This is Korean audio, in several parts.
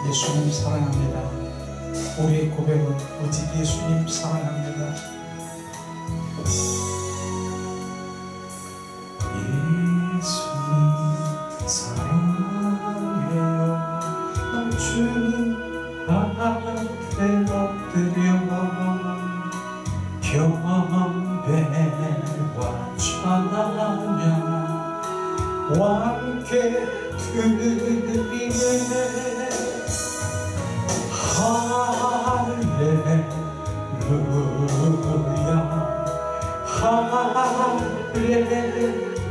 예수님 사랑합니다. 우리의 고백은 오직 예수님 사랑합니다. 예수님 사랑해요. 주님 앞에 엎드려 경배와 찬양 함께 드리네.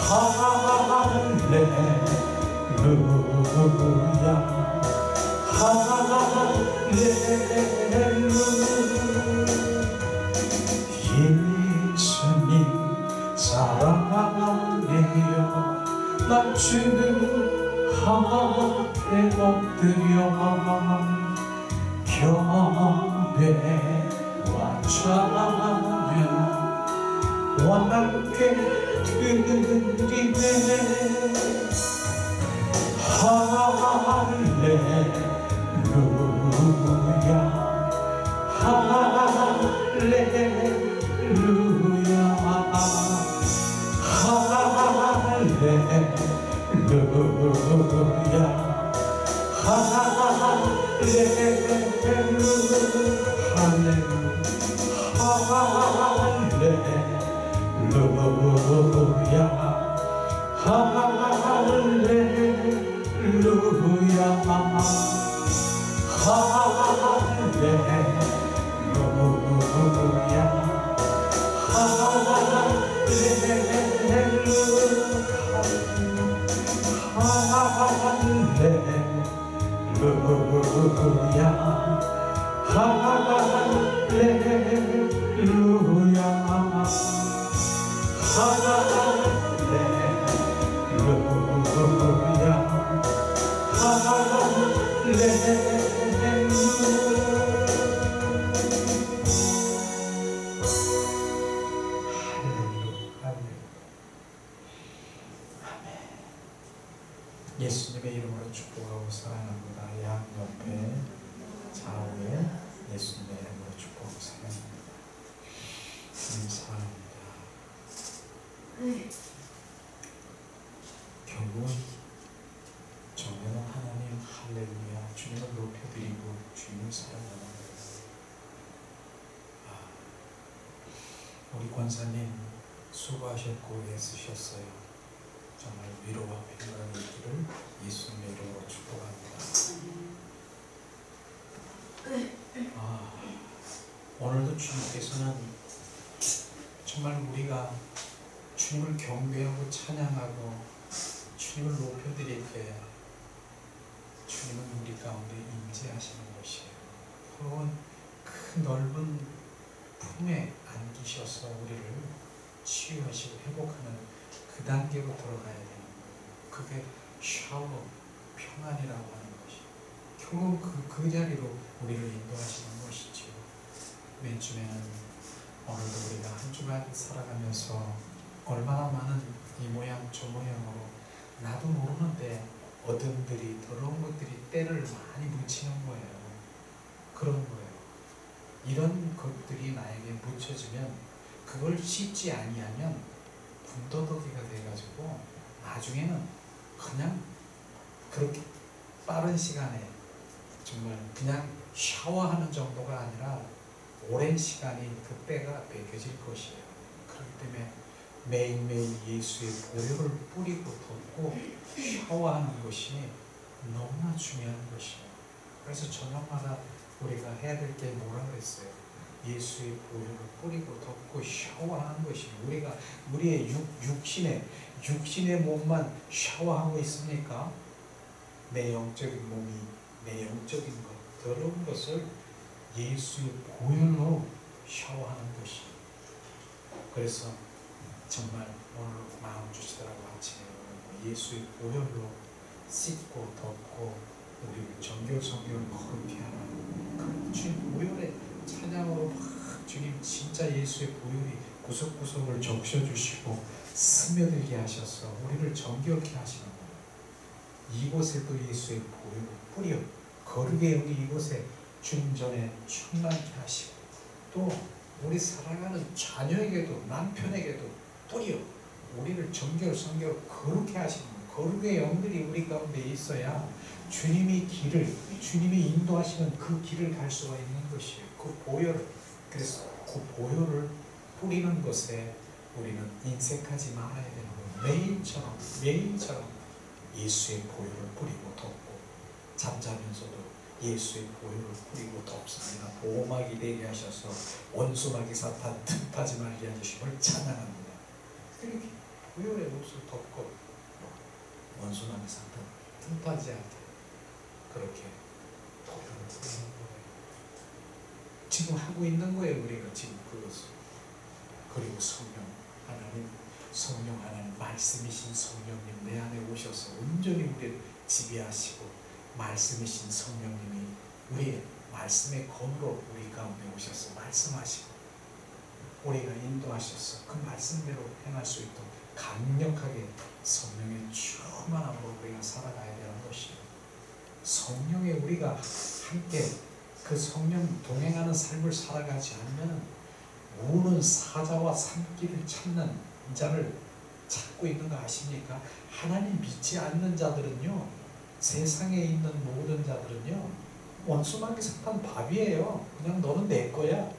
할렐루야 할렐루야 할렐루야 예수님 사랑해요. 난 주님 앞에 엎드려 경배와 찬양 함께 드리네. 할렐루야 할렐루야 할렐루야 예수님의 이름으로 축복하고 사랑합니다. 양옆에 좌우에 예수님의 이름으로 축복하고 사랑합니다. 주님 사랑합니다. 결국은 정면은 하나님 할렐루야 주님을 높여드리고 주님을 사랑하는 거예요. 우리 권사님 수고하셨고 애쓰셨어요. 정말 위로와 평강이 있기를 예수님의 이름으로 축복합니다. 오늘도 주님께서는 정말 우리가 주님을 경배하고 찬양하고 주님을 높여드릴 때 주님은 우리 가운데 임재하시는 것이에요. 혹은 큰 넓은 품에 안기셔서 우리를 치유하시고 회복하는 그 단계로 들어가야 되는 거예요. 그게 샬롬, 평안이라고 하는 것이 결국 그 자리로 우리를 인도하시는 것이죠. 맨 처음에는 오늘도 우리가 한 주간 살아가면서 얼마나 많은 이 모양 저 모양으로 나도 모르는데 어둠들이 더러운 것들이 때를 많이 묻히는 거예요. 그런 거예요. 이런 것들이 나에게 묻혀지면 그걸 씻지 아니하면 분더더기가 돼가지고 나중에는 그냥 그렇게 빠른 시간에 정말 그냥 샤워하는 정도가 아니라 오랜 시간이 그 때가 배겨질 것이에요. 그렇기 때문에 매일매일 예수의 보혈을 뿌리고 덮고 샤워하는 것이 너무나 중요한 것이에요. 그래서 저녁마다 우리가 해야 될 게 뭐라 그랬어요? 예수의 보혈을 뿌리고 덮고 샤워하는 것이 우리가 우리의 육신의 몸만 샤워하고 있습니까? 내 영적인 몸이 내 영적인 것 더러운 것을 예수의 보혈로 샤워하는 것이. 그래서 정말 오늘 마음 주시더라고 아침에 예수의 보혈로 씻고 덮고 우리를 정결성결 거룩히 하는 그 주님 보혈의 찬양으로 막 주님 진짜 예수의 보혈이 구석구석을 적셔주시고 스며들게 하셔서 우리를 정결케 하시는 거예요. 이곳에도 예수의 보혈을 뿌려 거룩의 영이 이곳에 주님 전에 충만케 하시고 또 우리 사랑하는 자녀에게도 남편에게도 뿌려 우리를 정결 성결 거룩해 하시는 거룩의 영들이 우리 가운데 있어야 주님이 주님이 인도하시는 그 길을 갈 수가 있는 것이에요. 그 보혈을 그래서 그 보혈을 뿌리는 것에 우리는 인색하지 말아야 되는 거예요. 매일처럼 예수의 보혈을 뿌리고 덮고 잠자면서도 예수의 보혈을 뿌리고 덮습니다. 보호막이 되게 하셔서 원수마귀 사탄 틈타지 말게 하시심을 찬양합니다. 이렇게 보혈의 옷을 덮고 원수마귀 사탄 틈타지 않게 그렇게 보혈을 뿌리는 거예요. 지금 하고 있는 거예요. 우리가 지금 그것을. 그리고 성령 하나님 말씀이신 성령님 내 안에 오셔서 온전히 우리를 지배하시고 말씀이신 성령님이 우리의 말씀의 검으로 우리 가운데 오셔서 말씀하시고 우리가 인도하셔서 그 말씀대로 행할 수 있도록 강력하게 성령의 충만함으로 우리가 살아가야 되는 것이에요. 성령에 우리가 함께 그 성령 동행하는 삶을 살아가지 않으면 우는 사자와 산길을 찾는 자를 찾고 있는 거 아십니까? 하나님 믿지 않는 자들은요, 세상에 있는 모든 자들은요, 원수마귀 사탄 밥이에요. 그냥 너는 내 거야.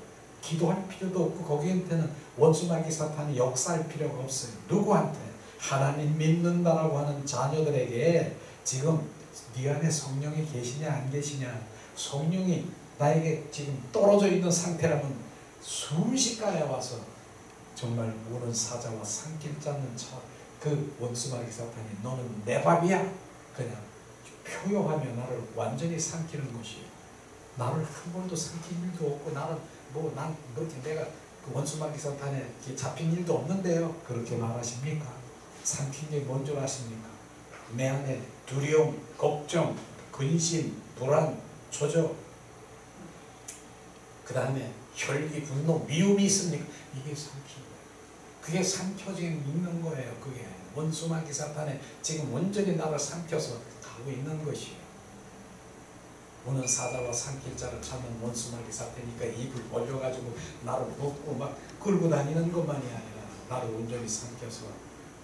기도할 필요도 없고 거기한테는 원수마귀 사탄이 역사할 필요가 없어요. 누구한테? 하나님 믿는다라고 하는 자녀들에게 지금 네 안에 성령이 계시냐 안 계시냐, 성령이 나에게 지금 떨어져 있는 상태라면 순식간에 와서 정말 우는 사자와 산길 잡는 그 원수마귀 사탄이 너는 내 밥이야 그냥 표효하며 나를 완전히 삼키는 것이에요. 나를 한 번도 삼킨 일도 없고 나는 난 그렇게 내가 그 원수마귀 사탄에 잡힌 일도 없는데요. 그렇게 말하십니까? 삼킨 게 뭔 줄 아십니까? 내 안에 두려움, 걱정, 근심, 불안, 조조, 그 다음에 혈기, 분노, 미움이 있습니까? 이게 삼킨 거예요. 그게 삼켜져 있는 거예요. 그게 원수마귀 사탄에 지금 온전히 나를 삼켜서 가고 있는 것이에요. 우는 사자와 삼킬자를 찾는 원수마귀 사탄이니까 입을 벌려가지고 나를 묶고 막 끌고 다니는 것만이 아니라 나를 온전히 삼켜서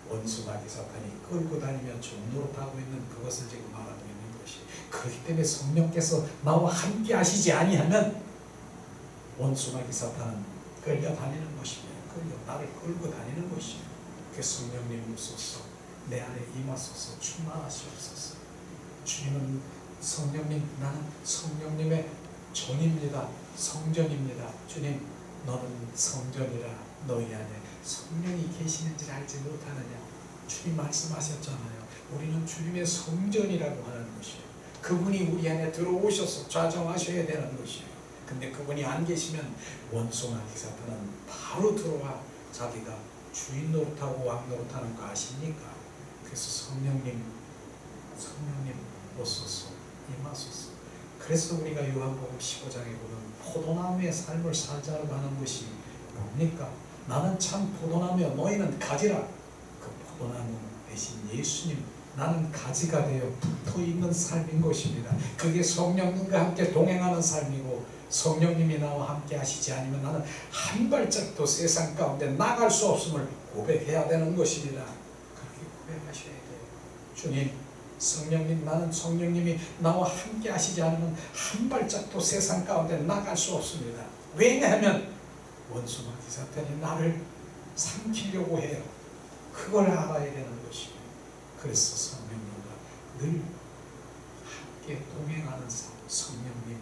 원수마귀 사탄이 끌고 다니며 종노릇하고 있는 그것을 지금 말하고 있는 것이. 그렇기 때문에 성령께서 나와 함께 하시지 아니하면 원수마귀 사탄은 끌려다니는 것이에요. 나를 끌고 다니는 것이에요. 그 성령님 오소서 내 안에 임하소서 충만하시옵소서. 주님은 성령님, 나는 성령님의 전입니다. 성전입니다. 주님, 너는 성전이라 너희 안에 성령이 계시는지 알지 못하느냐. 주님 말씀하셨잖아요. 우리는 주님의 성전이라고 하는 것이에요. 그분이 우리 안에 들어오셔서 좌정하셔야 되는 것이에요. 근데 그분이 안 계시면 원수마귀 사탄은 바로 들어와 자기가 주인 노릇하고 왕 노릇하는 거 아십니까? 그래서 성령님 오소서 임하소서. 그래서 우리가 요한복음 15장에 보면 포도나무의 삶을 살자고 하는 것이 뭡니까? 나는 참 포도나무여 너희는 가지라. 그 포도나무 대신 예수님, 나는 가지가 되어 붙어있는 삶인 것입니다. 그게 성령님과 함께 동행하는 삶이고, 성령님이 나와 함께 하시지 않으면 나는 한 발짝도 세상 가운데 나갈 수 없음을 고백해야 되는 것입니다. 그렇게 고백하셔야 돼요. 주님, 성령님, 나는 성령님이 나와 함께 하시지 않으면 한 발짝도 세상 가운데 나갈 수 없습니다. 왜냐하면 원수마귀 사탄이 나를 삼키려고 해요. 그걸 알아야 되는 것이에요. 그래서 성령님과 늘 함께 동행하는 성령님,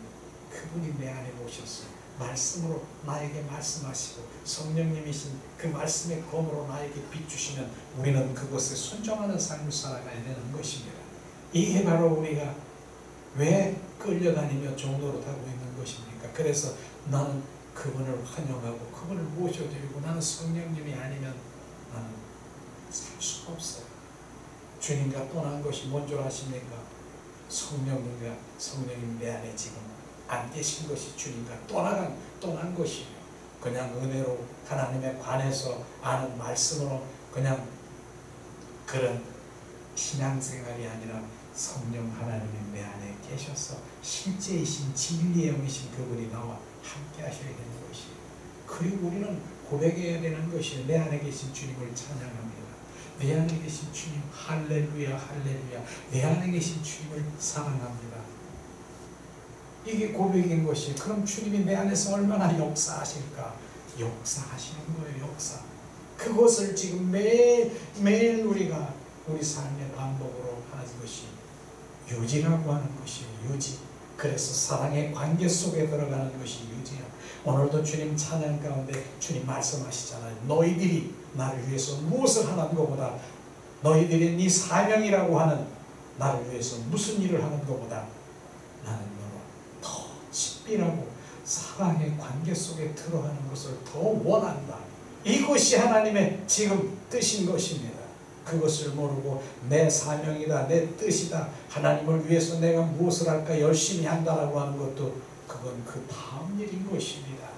그분이 내 안에 오셔서 말씀으로 나에게 말씀하시고 성령님이신 그 말씀의 검으로 나에게 비추시면 우리는 그것에 순종하는 삶을 살아가야 되는 것입니다. 이게 바로 우리가 왜 끌려다니며 종노릇하고 있는 것입니까? 그래서 나는 그분을 환영하고 그분을 모셔드리고 나는 성령님이 아니면 나는 살 수가 없어요. 주님과 떠난 것이 뭔 줄 아십니까? 성령님 내 안에 지금 안 계신 것이 주님과 떠난 것이에요. 그냥 은혜로 하나님에 관해서 아는 말씀으로 그냥 그런 신앙생활이 아니라 성령 하나님이 내 안에 계셔서 실제이신 진리의 영이신 그분이 나와 함께 하셔야 되는 것이에요. 그리고 우리는 고백해야 되는 것이 내 안에 계신 주님을 찬양합니다. 내 안에 계신 주님 할렐루야 할렐루야, 내 안에 계신 주님을 사랑합니다. 이게 고백인 것이. 그럼 주님이 내 안에서 얼마나 역사하실까? 역사하시는 거예요. 역사. 그것을 지금 매일 우리가 우리 삶의 반복으로 하는 것이 유지라고 하는 것이에요. 유지. 그래서 사랑의 관계 속에 들어가는 것이 유지야. 오늘도 주님 찬양 가운데 주님 말씀하시잖아요. 너희들이 나를 위해서 무엇을 하는 것보다, 너희들이 네 사명이라고 하는 나를 위해서 무슨 일을 하는 것보다 나는 너와 더 친밀하고 사랑의 관계 속에 들어가는 것을 더 원한다. 이것이 하나님의 지금 뜻인 것입니다. 그것을 모르고 내 사명이다, 내 뜻이다, 하나님을 위해서 내가 무엇을 할까 열심히 한다라고 하는 것도 그건 그 다음 일인 것입니다.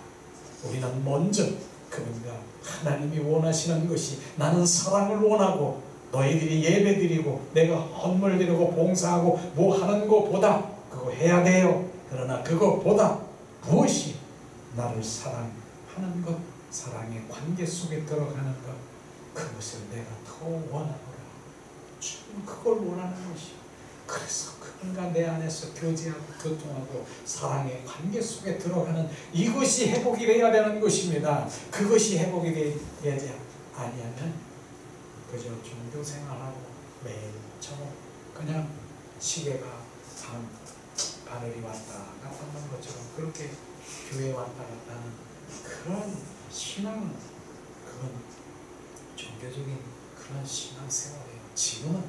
우리는 먼저 그분과 하나님이 원하시는 것이, 나는 사랑을 원하고 너희들이 예배드리고 내가 헌물 드리고 봉사하고 뭐 하는 것보다 그거 해야 돼요. 그러나 그것보다 무엇이 나를 사랑하는 것, 사랑의 관계 속에 들어가는 것, 그것을 내가 더 원하노라. 주님 그걸 원하는 것이요. 그래서 그분과 내 안에서 교제하고 교통하고 사랑의 관계 속에 들어가는 이것이 회복이 되어야 되는 것입니다. 그것이 회복이 되지 아니하면 그저 종교 생활하고 매일처럼 그냥 시계가 바늘이 왔다 갔다 하는 것처럼 그렇게 교회 왔다 갔다 하는 그런 신앙은, 그건 종교적인 그런 신앙생활이에요. 지금은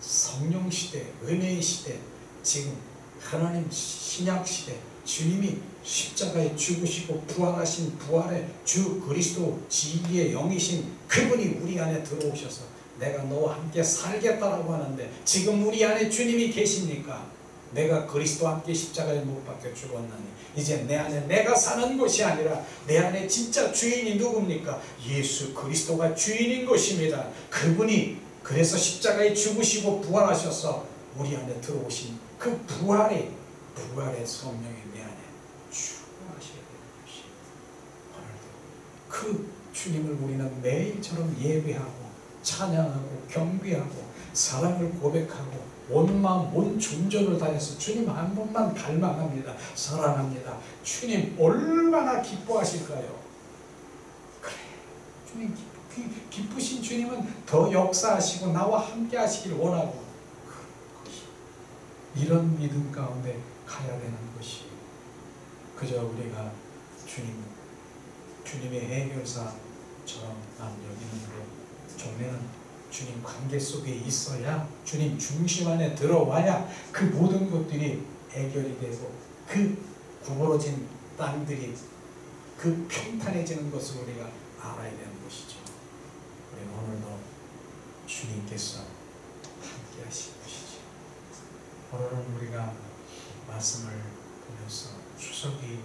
성령 시대, 은혜의 시대, 지금 하나님 신약 시대, 주님이 십자가에 죽으시고 부활하신 부활의 주 그리스도 진리의 영이신 그분이 우리 안에 들어오셔서 내가 너와 함께 살겠다라고 하는데, 지금 우리 안에 주님이 계십니까? 내가 그리스도와 함께 십자가에 못 박혀 죽었나니 이제 내 안에 내가 사는 것이 아니라 내 안에 진짜 주인이 누굽니까? 예수 그리스도가 주인인 것입니다. 그분이 그래서 십자가에 죽으시고 부활하셔서 우리 안에 들어오신 그 부활의 성령이 내 안에 충만하셔야 되는 것이에요. 오늘도 그 주님을 우리는 매일처럼 예배하고 찬양하고 경배하고 사랑을 고백하고 온 마음 온 존재를 다해서 주님 한 분만 갈망합니다. 사랑합니다. 주님 얼마나 기뻐하실까요? 그래, 주님 기쁘신 주님은 더 역사하시고 나와 함께 하시길 원하고, 이런 믿음 가운데 가야 되는 것이, 그저 우리가 주님의 해결사처럼 난 여기는데, 종래는 주님 관계 속에 있어야, 주님 중심 안에 들어와야 그 모든 것들이 해결이 되고 그 구부러진 땅들이 그 평탄해지는 것을 우리가 알아야 되는 것이죠. 우리 오늘도 주님께서 함께 하신 것이죠. 오늘은 우리가 말씀을 보면서 추석이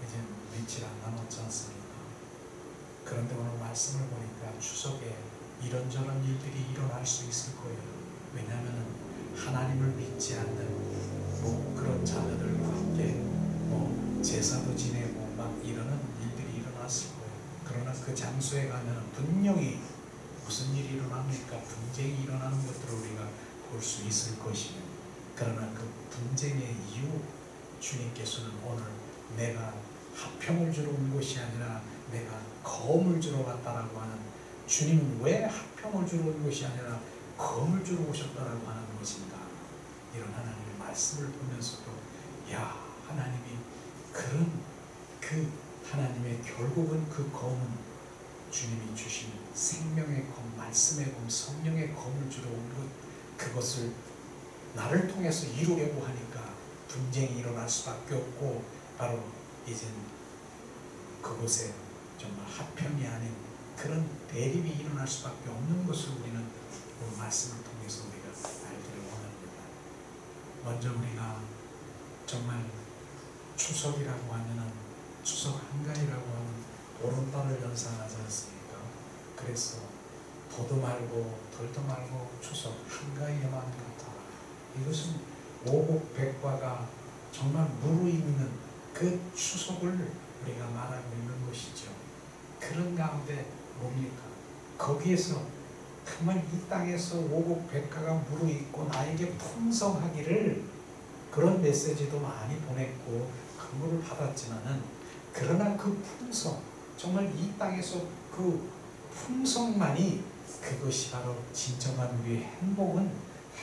이제 며칠 안 남았지 않습니까? 그런데 오늘 말씀을 보니까 추석에 이런저런 일들이 일어날 수 있을 거예요. 왜냐하면 하나님을 믿지 않는 그런 자녀들과 함께 제사도 지내고 막 이러는 일들이 일어났을 거예요. 그러나 그 장소에 가면 분명히 무슨 일이 일어납니까? 분쟁이 일어나는 것들을 우리가 볼 수 있을 것이며, 그러나 그 분쟁의 이유, 주님께서는 오늘 내가 화평을 주러 온 것이 아니라 내가 검을 주러 왔다라고 하는, 주님은 왜 화평을 주러 온 것이 아니라 검을 주러 오셨다라고 하는 것인가? 이런 하나님의 말씀을 보면서도 야, 하나님이 그런 그 하나님의 결국은 그 검은 주님이 주신 생명의 검, 말씀의 검, 성령의 검을 주러 온 것, 그것을 나를 통해서 이루려고 하니까 분쟁이 일어날 수밖에 없고, 바로 이젠 그곳에 정말 화평이 아닌 그런 대립이 일어날 수밖에 없는 것을 우리는 오늘 말씀을 통해서 우리가 알기를 원합니다. 먼저 우리가 정말 추석이라고 하면은 추석 한가위라고 하는 보름달을 연상하지 않습니까? 그래서 더도 말고 덜도 말고 추석 한가위에만 같아. 이것은 오곡백과가 정말 무르익는 그 추석을 우리가 말하고 있는 것이죠. 그런 가운데 뭡니까? 거기에서 정말 이 땅에서 오곡백과가 무르익고 나에게 풍성하기를, 그런 메시지도 많이 보냈고 근무를 받았지만은, 그러나 그 풍성, 정말 이 땅에서 그 풍성만이, 그것이 바로 진정한 우리의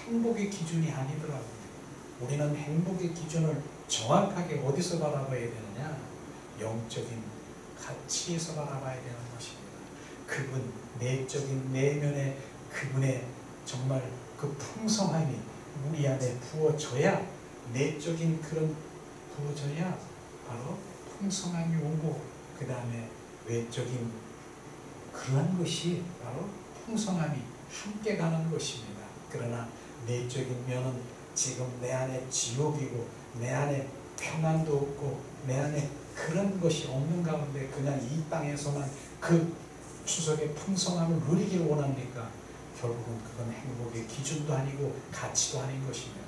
행복의 기준이 아니더라고요. 우리는 행복의 기준을 정확하게 어디서 바라봐야 되느냐? 영적인 가치에서 바라봐야 되는 것입니다. 그분, 내적인 내면의 그분의 정말 그 풍성함이 우리 안에 부어져야, 내적인 그런 부어져야 바로 풍성함이 오고, 그 다음에 외적인 그러한 것이 바로 풍성함이 함께 가는 것입니다. 그러나 내적인 면은 지금 내 안에 지옥이고, 내 안에 평안도 없고, 내 안에 그런 것이 없는 가운데 그냥 이 땅에서만 그 추석의 풍성함을 누리길 원합니까? 결국은 그건 행복의 기준도 아니고 가치도 아닌 것입니다.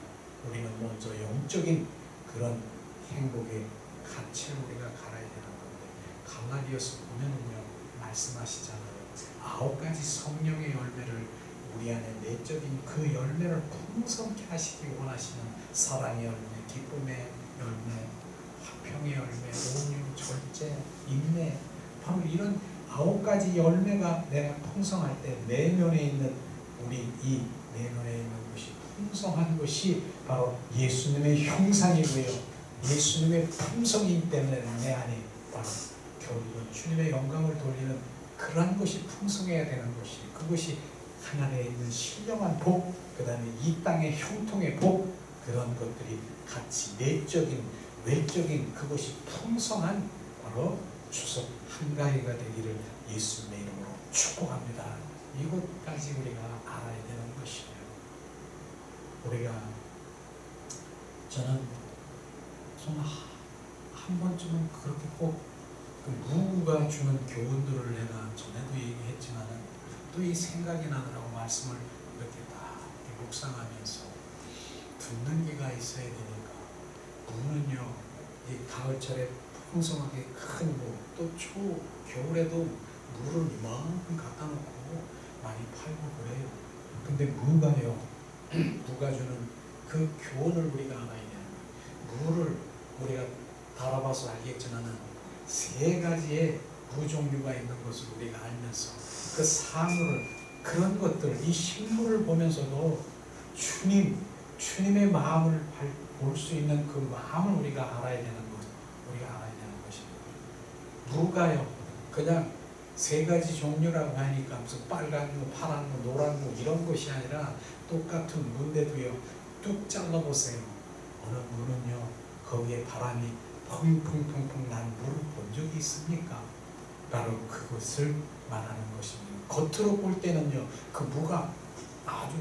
우리는 먼저 영적인 그런 행복의 가치를 우리가 갈아야 되는 건데, 갈라디아서 보면은요, 말씀하시잖아요. 9가지 성령의 열매를, 우리 안에 내적인 그 열매를 풍성케 하시기 원하시는 사랑의 열매, 기쁨의 열매, 화평의 열매, 온유, 절제, 인내, 바로 이런 9가지 열매가 내가 풍성할 때 내면에 있는, 우리 이 내면에 있는 것이 풍성한 것이 바로 예수님의 형상이고요, 예수님의 품성이기 때문에 내 안에 바로 결국은 주님의 영광을 돌리는 그러한 것이 풍성해야 되는 것이, 그것이 하늘에 있는 신령한 복, 그 다음에 이 땅의 형통의 복, 그런 것들이 같이 내적인 외적인 그것이 풍성한 바로 추석 한가위가 되기를 예수님의 이름으로 축복합니다. 이것까지 우리가 알아야 되는 것이에요. 우리가, 저는 정말 한 번쯤은 그렇게 꼭 그 무가 주는 교훈들을 내가 전에도 얘기했지만은, 또 이 생각이 나더라고. 말씀을 이렇게 다 묵상하면서 듣는 귀가 있어야 되니까, 무는요, 이 가을철에 풍성하게 큰 무, 또 겨울에도 무를 이만큼 갖다 놓고 많이 팔고 그래요. 근데 무가요, 무가 주는 그 교훈을 우리가 알아야 되는 거예요. 무를 우리가 달아봐서 알겠지만은 3가지의 무 종류가 있는 것을 우리가 알면서, 그 사물을, 그런 것들, 이 식물을 보면서도 주님의 마음을 볼 수 있는 그 마음을 우리가 알아야 되는 것, 우리가 알아야 되는 것입니다. 무가요, 그냥 3가지 종류라고 하니까 무슨 빨간 무, 파란 무, 노란 무 이런 것이 아니라, 똑같은 무인데도요, 뚝 잘라보세요. 어느 무는요, 거기에 바람이 펑펑펑펑 난 무를 본 적이 있습니까? 바로 그것을 말하는 것입니다. 겉으로 볼 때는요, 그 무가 아주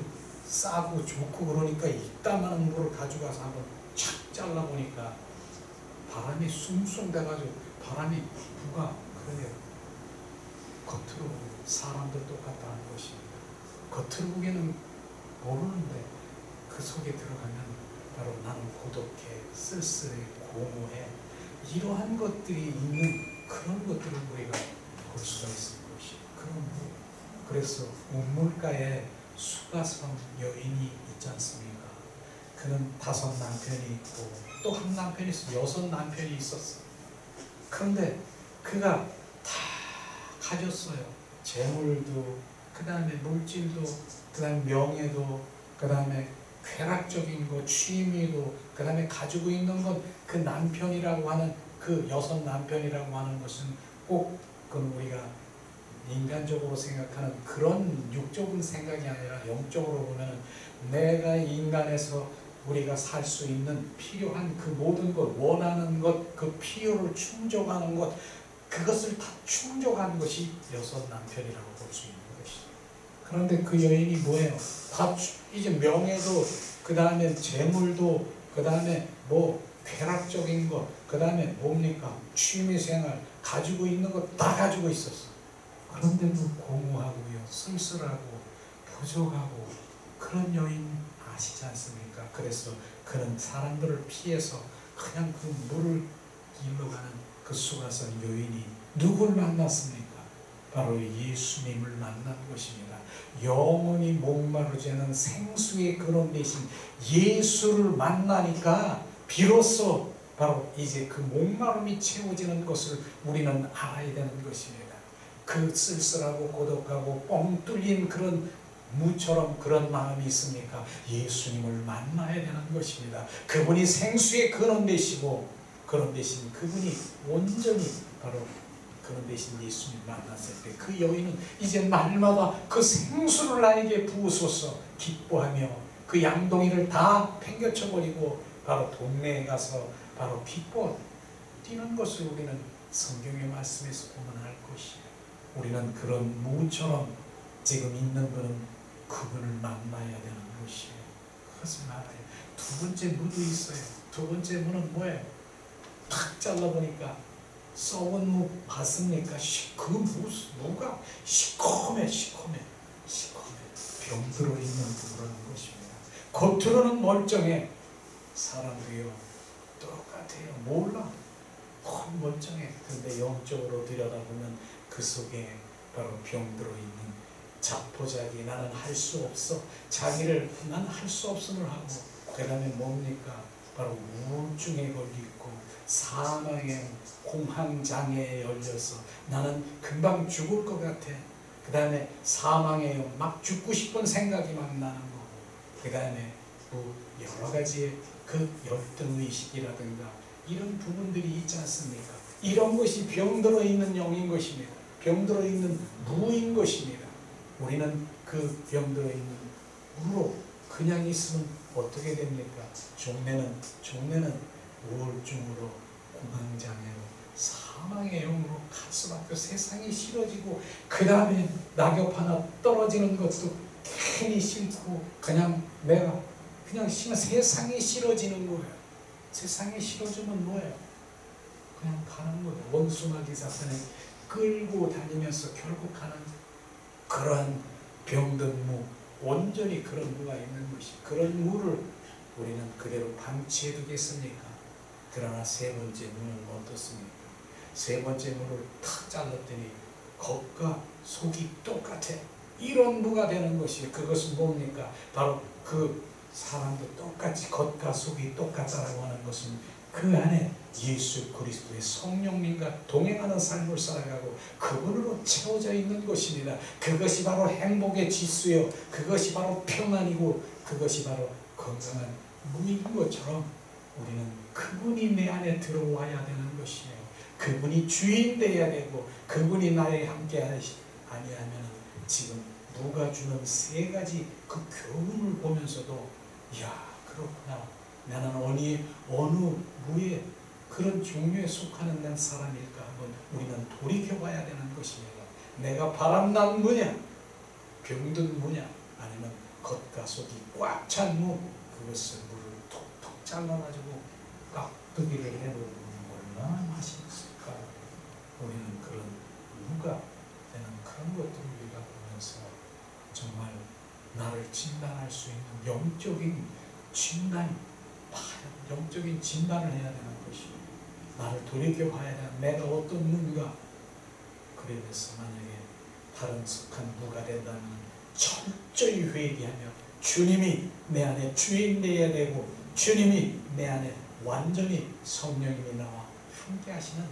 싸고 좋고 그러니까 이따만한 무를 가져가서 한번 착 잘라보니까 바람이 숭숭 돼가지고, 바람이 무가 그래요. 겉으로 사람도 똑같다는 것입니다. 겉으로 보기에는 모르는데 그 속에 들어가면 바로 나는 고독해, 쓸쓸해, 공허해, 이러한 것들이 있는 그런 것들을 우리가 볼 수가 있을 것이에요. 그런 무. 그래서 우물가에 수가성 여인이 있지 않습니까? 그는 5 남편이 있고 또 한 남편이 있어, 6 남편이 있었어. 그런데 그가 다 가졌어요. 재물도, 그 다음에 물질도, 그 다음에 명예도, 그 다음에 쾌락적인 것, 취미도, 그 다음에 가지고 있는 것, 그 남편이라고 하는, 그 6 남편이라고 하는 것은 꼭 그건 우리가 인간적으로 생각하는 그런 육적인 생각이 아니라, 영적으로 보면 내가 인간에서 우리가 살 수 있는 필요한 그 모든 것, 원하는 것, 그 필요를 충족하는 것, 그것을 다 충족한 것이 6 남편이라고 볼 수 있는 것이죠. 그런데 그 여인이 뭐예요? 다 이제 명예도, 그 다음에 재물도, 그 다음에 뭐 쾌락적인 것, 그 다음에 뭡니까? 취미생활, 가지고 있는 것 다 가지고 있었어. 그런데도 공허하고요, 쓸쓸하고 부족하고 그런 여인 아시지 않습니까? 그래서 그런 사람들을 피해서 그냥 그 물을 길러 가는 그 수가성 여인이 누굴 만났습니까? 바로 예수님을 만난 것입니다. 영원히 목마르지 않은 생수의 근원 되신 예수를 만나니까 비로소 바로 이제 그 목마름이 채워지는 것을 우리는 알아야 되는 것입니다. 그 쓸쓸하고 고독하고 뻥 뚫린 그런 무처럼 그런 마음이 있습니까? 예수님을 만나야 되는 것입니다. 그분이 생수의 근원 되시고 근원 되신 그분이 온전히 바로 그런 대신 예수님 만났을 때 그 여인은 이제 날마다 그 생수를 나에게 부으소서 기뻐하며 그 양동이를 다 팽겨쳐버리고 바로 동네에 가서 바로 기뻐 뛰는 것을 우리는 성경의 말씀에서 보면 알 것이에요. 우리는 그런 무처럼 지금 있는 분은 그분을 만나야 되는 것이에요. 그것을 알아요. 두 번째 무도 있어요. 두 번째 무는 뭐예요? 탁 잘라보니까 썩은 무 봤습니까? 그 무가 시커매 병들어 있는 무라는 것입니다. 겉으로는 멀쩡해. 사람도요 똑같아요. 몰라. 멀쩡해. 그런데 영적으로 들여다보면 그 속에 바로 병들어 있는 자포자기, 나는 할 수 없어. 자기를 나는 할 수 없음을 하고, 그 다음에 뭡니까? 바로 우울증에 걸리고 사망의 공황장애에 열려서 나는 금방 죽을 것 같아. 그 다음에 사망에 막 죽고 싶은 생각이 막 나는 거고, 그 다음에 뭐 여러 가지의 그 열등의식이라든가 이런 부분들이 있지 않습니까? 이런 것이 병들어 있는 영인 것입니다. 병들어 있는 무인 것입니다. 우리는 그 병들어 있는 무로 그냥 있으면 어떻게 됩니까? 종래는 우울증으로, 공황장애로, 사망의 영으로 갈 수밖에, 세상이 싫어지고 그 다음에 낙엽 하나 떨어지는 것도 괜히 싫고 그냥 내가 그냥 세상이 싫어지는 거예요. 세상이 싫어지면 뭐예요? 그냥 가는 거예요. 원수마귀 사탄에 끌고 다니면서 결국 가는 그러한 병든 무, 온전히 그런 무가 있는 것이, 그런 무를 우리는 그대로 방치해 두겠습니까? 그러나 세 번째 무는 어떻습니까? 세 번째 무를 탁 잘랐더니 겉과 속이 똑같아. 이런 무가 되는 것이, 그것은 뭡니까? 바로 그 사람도 똑같이 겉과 속이 똑같다라고 하는 것은 그 안에 예수 그리스도의 성령님과 동행하는 삶을 살아가고 그분으로 채워져 있는 것입니다. 그것이 바로 행복의 지수요, 그것이 바로 평안이고 그것이 바로 건강한 무인 것처럼 우리는 그분이 내 안에 들어와야 되는 것이에요. 그분이 주인 되어야 되고 그분이 나에 함께 아니하면 지금 무가 주는 세 가지 그 교훈을 보면서도 이야, 그렇구나, 나는 어느 무의 그런 종류에 속하는 난 사람일까 한번 우리는 돌이켜봐야 되는 것입니다. 내가 바람난 무냐, 병든 무냐, 아니면 겉과 속이 꽉 찬 무, 그것을 물을 톡톡 잘라가지고 깍두기를 해놓으면 얼마나 맛있을까. 우리는 그런 무가 되는 그런 것들을 우리가 보면서 정말 나를 진단할 수 있는 영적인 진단, 영적인 진단을 해야 되는 것이고, 나를 돌이켜봐야 되는 내가 어떤 무인가. 그래서 만약에 다른 속한 무가 된다면 철저히 회개하며 주님이 내 안에 주인 되어야 되고 주님이 내 안에 완전히 성령님이 나와 함께 하시는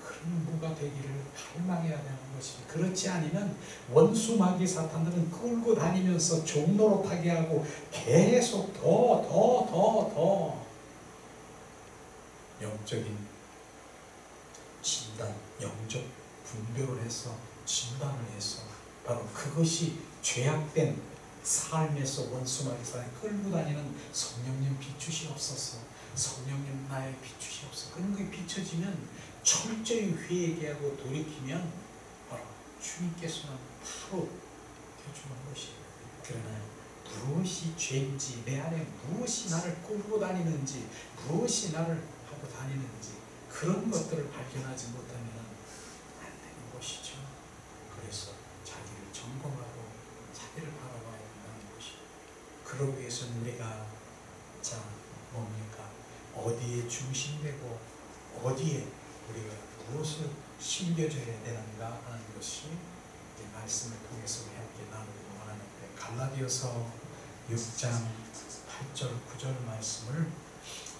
그런 무가 되기를 갈망해야 되는 것입니다. 그렇지 않으면 원수 마귀 사탄들은 끌고 다니면서 종노릇하게 하고 계속 더 영적인 진단, 영적 분별을 해서 진단을 해서 바로 그것이 죄악된 삶에서 원수 마귀 사탄이 끌고 다니는 성령님 비추시옵소서. 성령님 나의 비추시옵소서. 그런 게 비춰지면 철저히 회개하고 돌이키면 바로 주님께서는 바로 해주는 것이에요. 그러나 무엇이 죄인지, 내 안에 무엇이 나를 끌고 다니는지, 무엇이 나를 하고 다니는지 그런 것들을 발견하지 못하면 안 되는 것이죠. 그래서 그러기 위해서는 우리가 자 뭡니까? 어디에 중심되고 어디에 우리가 무엇을 심겨줘야 되는가 하는 것이 이 말씀을 통해서 우리 함께 나누기를 원하는데, 갈라디아서 6장 8절 9절 말씀을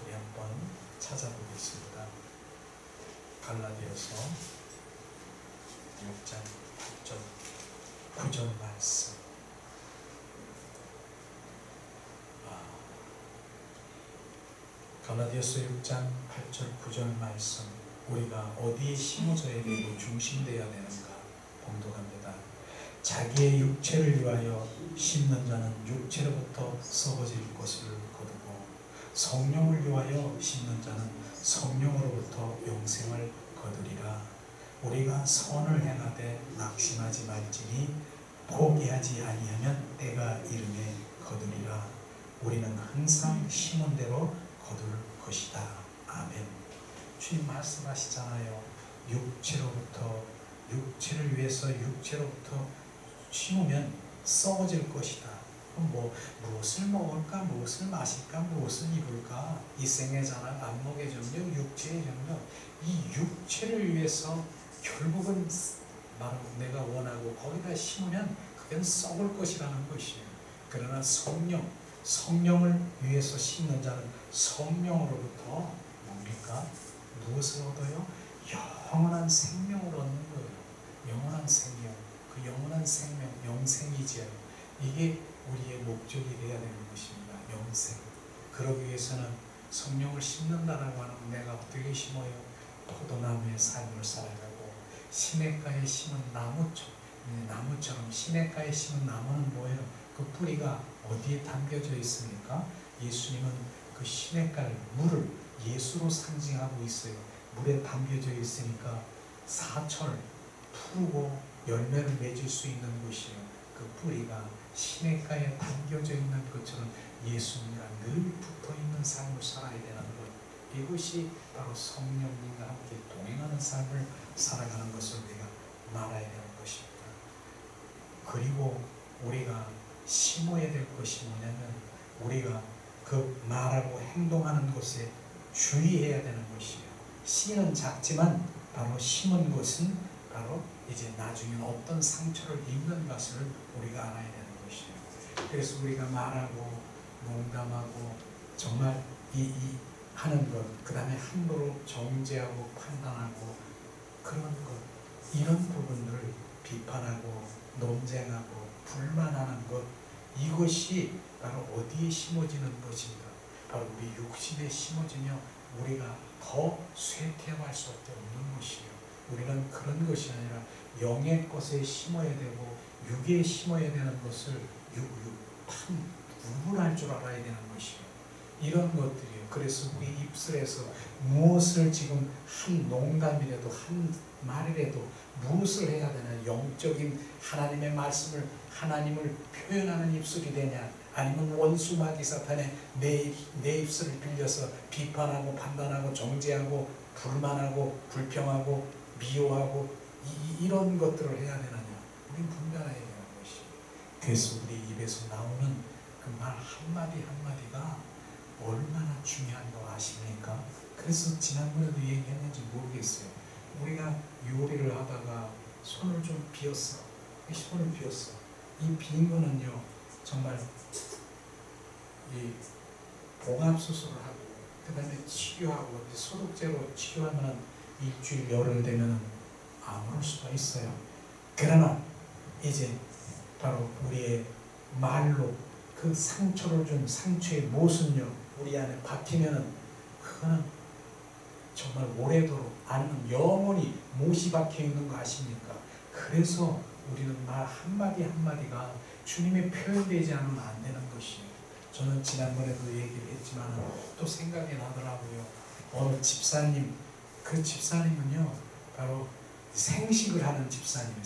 우리 한번 찾아보겠습니다. 갈라디아서 6장 8절 9절 말씀. 갈라디아서 6장 8절 9절 말씀, 우리가 어디에 심어져야 되고 중심되어야 되는가 봉독합니다. 자기의 육체를 위하여 심는 자는 육체로부터 썩어질 것을 거두고, 성령을 위하여 심는 자는 성령으로부터 영생을 거두리라. 우리가 선을 행하되 낙심하지 말지니 포기하지 아니하면 때가 이르매 거두리라. 우리는 항상 심은 대로 거둘 것이다. 아멘. 주님 말씀하시잖아요. 육체를 위해서 육체로부터 심으면 썩어질 것이다. 그럼 무엇을 먹을까, 무엇을 마실까, 무엇을 입을까? 이 생의 자랑, 안목의 정력, 육체의 정력, 이 육체를 위해서 결국은 바로 내가 원하고 거기다 심으면 그건 썩을 것이라는 것이에요. 그러나 성령을 위해서 심는 자는 성령으로부터 뭡니까? 무엇을 얻어요? 영원한 생명을 얻는 거예요. 영원한 생명. 그 영원한 생명, 영생이지요. 이게 우리의 목적이 되어야 되는 것입니다. 영생. 그러기 위해서는 성령을 심는다라고 하는, 내가 어떻게 심어요? 포도나무의 삶을 살아가고, 시냇가에 심은 나무처럼 시냇가에 심은 나무는 뭐예요? 그 뿌리가 어디에 담겨져 있습니까? 예수님은 그 시냇가를, 물을 예수로 상징하고 있어요. 물에 담겨져 있으니까 사철 푸르고 열매를 맺을 수 있는 곳이에요. 그 뿌리가 시냇가에 담겨져 있는 것처럼 예수님과 늘 붙어있는 삶을 살아야 되는 것, 이것이 바로 성령님과 함께 동행하는 삶을 살아가는 것을 우리가 말아야 되는 것입니다. 그리고 우리가 심어야 될 것이 뭐냐면, 우리가 그 말하고 행동하는 것에 주의해야 되는 것이에요. 씨는 작지만 바로 심은 것은 바로 이제 나중에 어떤 상처를 입는 것을 우리가 알아야 되는 것이에요. 그래서 우리가 말하고 농담하고 정말 하는 것, 그 다음에 함부로 정죄하고 판단하고 그런 것, 이런 부분들을 비판하고 논쟁하고 불만하는 것, 이것이 바로 어디에 심어지는 것입니다. 바로 우리 육신에 심어지며 우리가 더 쇠퇴할 수밖에 없는 것이에요. 우리는 그런 것이 아니라 영의 것에 심어야 되고 육에 심어야 되는 것을 구분할 줄 알아야 되는 것이에요. 이런 것들이에요. 그래서 우리 입술에서 무엇을 지금 한 농담이라도 한 말이라도 무엇을 해야 되나, 영적인 하나님의 말씀을, 하나님을 표현하는 입술이 되냐, 아니면 원수 마귀 사탄의 내 입술을 빌려서 비판하고 판단하고 정죄하고 불만하고 불평하고 미워하고 이런 것들을 해야 되느냐. 우리는 분별해야 되는 것이. 그래서 우리 입에서 나오는 그 말 한마디 한마디가 얼마나 중요한 거 아십니까? 그래서 지난번에도 얘기했는지 모르겠어요. 우리가 요리를 하다가 손을 좀 비었어. 이 빈 거는요, 정말 이 봉합수술을 하고 그 다음에 치료하고 소독제로 치료하면 일주일 열흘 되면 아물 수가 있어요. 그러나 이제 바로 우리의 말로 그 상처를 준 상처의 못은요, 우리 안에 박히면은 그거는 정말 오래도록, 아니면 영원히 못이 박혀 있는 거 아십니까? 그래서 우리는 말 한마디 한마디가 주님의 표현되지 않으면 안 되는 것이에요. 저는 지난번에도 얘기를 했지만 또 생각이 나더라고요. 어느 집사님, 그 집사님은요 바로 생식을 하는 집사님이에요.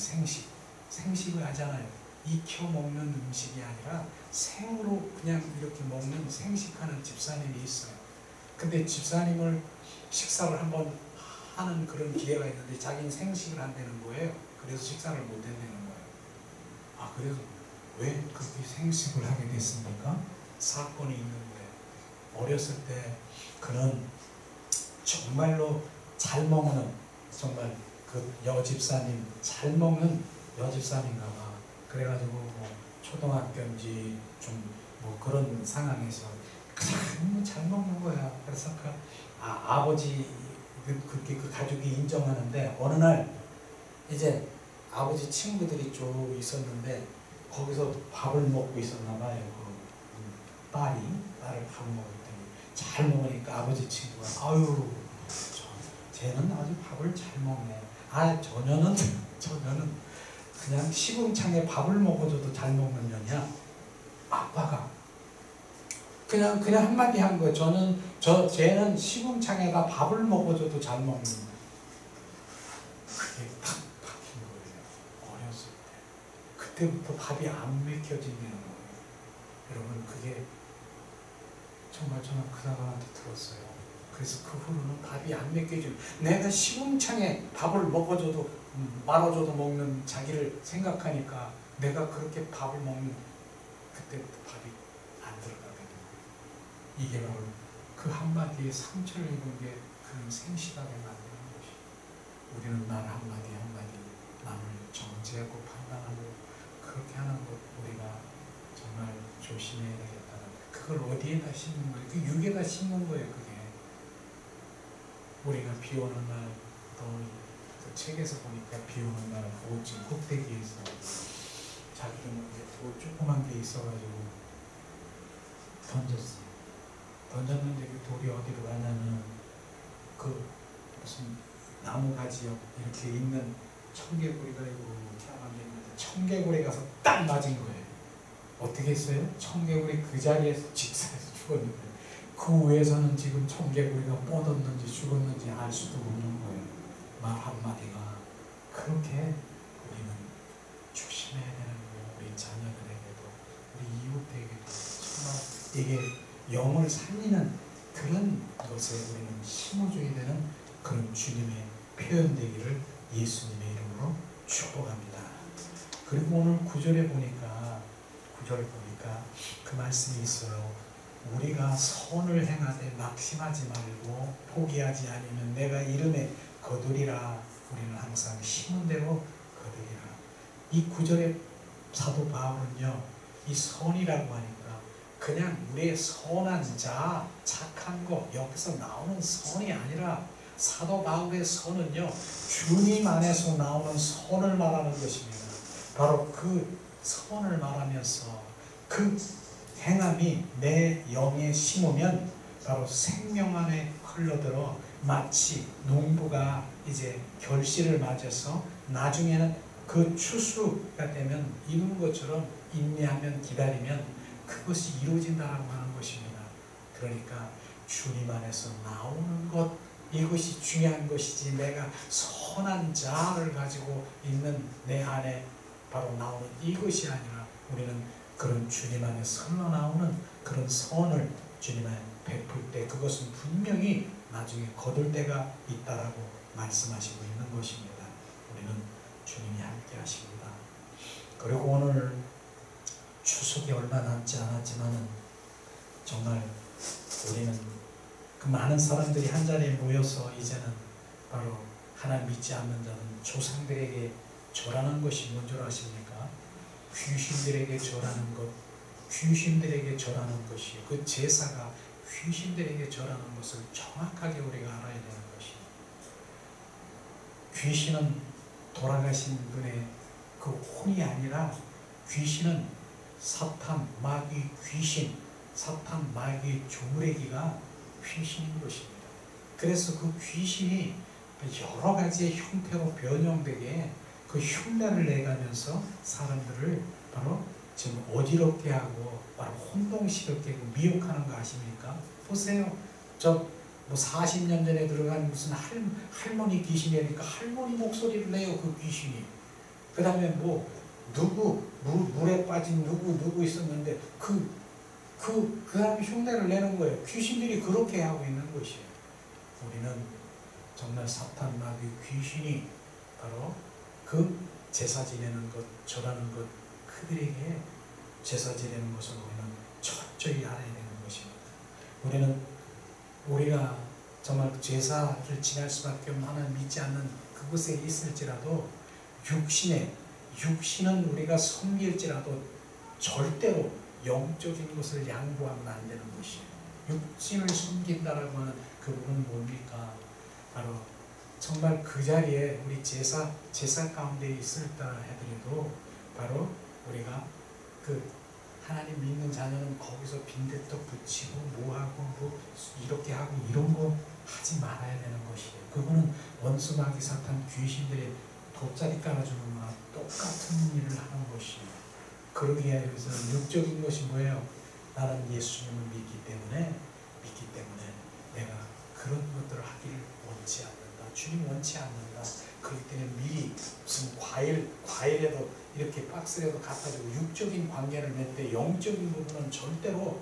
생식을 하잖아요. 익혀 먹는 음식이 아니라 생으로 그냥 이렇게 먹는, 생식하는 집사님이 있어요. 근데 집사님을 식사를 한번 하는 그런 기회가 있는데 자기는 생식을 한다는 거예요. 그래서 식사를 못 한다는 거예요. 그래서 왜 그렇게 생식을 하게 됐습니까? 사건이 있는데 어렸을 때 그는 정말로 잘 먹는 정말 그 여집사님 잘 먹는 여집사님인가 봐. 그래가지고 뭐 초등학교인지 좀 뭐 그런 상황에서 그냥 잘 먹는 거야. 그래서 그 아버지 그 가족이 인정하는데 어느 날 이제 아버지 친구들이 쭉 있었는데 거기서 밥을 먹고 있었나 봐요. 그 딸을 밥을 먹었더니 잘 먹으니까 아버지 친구가 아유 쟤는 아주 밥을 잘 먹네. 저녀는 그냥 시궁창에 밥을 먹어줘도 잘 먹는 년이야. 아빠가 그냥 한마디 한 거예요. 쟤는 시궁창에다 밥을 먹어줘도 잘 먹는. 그게 탁 박힌 거예요. 어렸을 때. 그때부터 밥이 안 먹혀지는 거예요. 여러분 그게 정말 저는 그 사람한테 들었어요. 그래서 그 후로는 밥이 안 먹혀지고 내가 시궁창에 밥을 먹어줘도 말아줘도 먹는 자기를 생각하니까 내가 그렇게 밥을 먹는 그때부터 밥이 안 들어가거든요. 이게 바로 그 한마디에 상처를 입은 게 그런 생시하게 만드는 것이. 우리는 말 한마디 남을 정죄하고 판단하고 그렇게 하는 것 우리가 정말 조심해야 되겠다는. 그걸 어디에다 심는 거예요? 그 육에다 심는 거예요. 그게 우리가 비 오는 날 또 그 책에서 보니까 비 오는 날 보호진 꼭대기에서 자기는 돌 조그만 게 있어가지고 던졌어요. 던졌는데 그 돌이 어디로 가냐면 그 무슨 나무 가지 옆 이렇게 있는 청개구리가 이렇게 앉아있는데 청개구리 가서 딱 맞은 거예요. 어떻게 했어요? 청개구리 그 자리에서 직사해서 죽었는데 그 위에서는 지금 청개구리가 뻗었는지 죽었는지 알 수도 없는 거예요. 말 한마디가. 그렇게 우리는 조심해야 되는 거예요. 우리 자녀들에게도 우리 이웃에게도 정말 이게 영을 살리는 그런 것에 우리는 심어줘야 되는 그런 주님의 표현되기를 예수님의 이름으로 축복합니다. 그리고 오늘 9절에 보니까 그 말씀이 있어요. 우리가 선을 행하되 낙심하지 말고 포기하지 않으면 내가 이름에 거두리라. 우리는 항상 심은 대로 거두리라. 이 9절에 사도 바울은요, 이 선이라고 하니까 그냥 우리의 선한 자, 착한 거 여기서 나오는 선이 아니라 사도 바울의 선은요, 주님 안에서 나오는 선을 말하는 것입니다. 바로 그 선을 말하면서 그 행함이 내 영에 심으면 바로 생명 안에 흘러들어 마치 농부가 이제 결실을 맞아서 나중에는 그 추수가 되면 이룬 것처럼 인내하면 기다리면 그것이 이루어진다라고 하는 것입니다. 그러니까 주님 안에서 나오는 것, 이것이 중요한 것이지 내가 선한 자를 가지고 있는 내 안에 바로 나오는 이것이 아니라 우리는 그런 주님 안에 흘러나오는 그런 선을 주님 안에 베풀 때 그것은 분명히 나중에 거둘 때가 있다라고 말씀하시고 있는 것입니다. 우리는 주님이 함께 하십니다. 그리고 오늘 추석이 얼마 남지 않았지만은 정말 우리는 그 많은 사람들이 한 자리에 모여서 이제는 바로 하나님 믿지 않는 자는 조상들에게 절하는 것이 뭔 줄 아십니까? 귀신들에게 절하는 것, 귀신들에게 절하는 것이 그 제사가 귀신들에게 절하는 것을 정확하게 우리가 알아야 되는 것이. 귀신은 돌아가신 분의 그 혼이 아니라 귀신은 사탄, 마귀, 귀신, 사탄, 마귀, 조무래기가 귀신인 것입니다. 그래서 그 귀신이 여러 가지의 형태로 변형되게 그 흉내를 내가면서 사람들을 바로 지금 어지럽게 하고 바로 혼동스럽게 미혹하는 거 아십니까? 보세요. 뭐 40년 전에 들어간 무슨 할머니 귀신이니까 할머니 목소리를 내요, 그 귀신이. 그 다음에 뭐 물에 빠진 누구 있었는데 그 사람이 흉내를 내는 거예요. 귀신들이 그렇게 하고 있는 것이에요. 우리는 정말 사탄, 마귀, 귀신이 바로 그 제사 지내는 것, 절하는 것, 그들에게 제사 지내는 것을 우리는 철저히 알아야 되는 것입니다. 우리가 정말 제사를 지낼 수밖에 없는 하나님 믿지 않는 그곳에 있을지라도 육신은 우리가 섬길지라도 절대로 영적인 것을 양보하면 안 되는 것이에요. 육신을 섬긴다라고 하는 그 부분은 뭡니까? 바로 정말 그 자리에 우리 제사 가운데 있을다 하더라도 바로 우리가 그 하나님 믿는 자녀는 거기서 빈대떡 붙이고 뭐하고 뭐 이렇게 하고 이런 거 하지 말아야 되는 것이에요. 그거는 원수 마귀 사탄 귀신들이 돗자리 깔아주는 거나 똑같은 일을 하는 것이에요. 그러기에 여기서 육적인 것이 뭐예요? 나는 예수님을 믿기 때문에 내가 그런 것들을 하기를 원치 않는다. 주님 원치 않는다. 그렇기 때문에 미리 무슨 과일에도 이렇게 박스라도 갖다 주고 육적인 관계를 맺을 때 영적인 부분은 절대로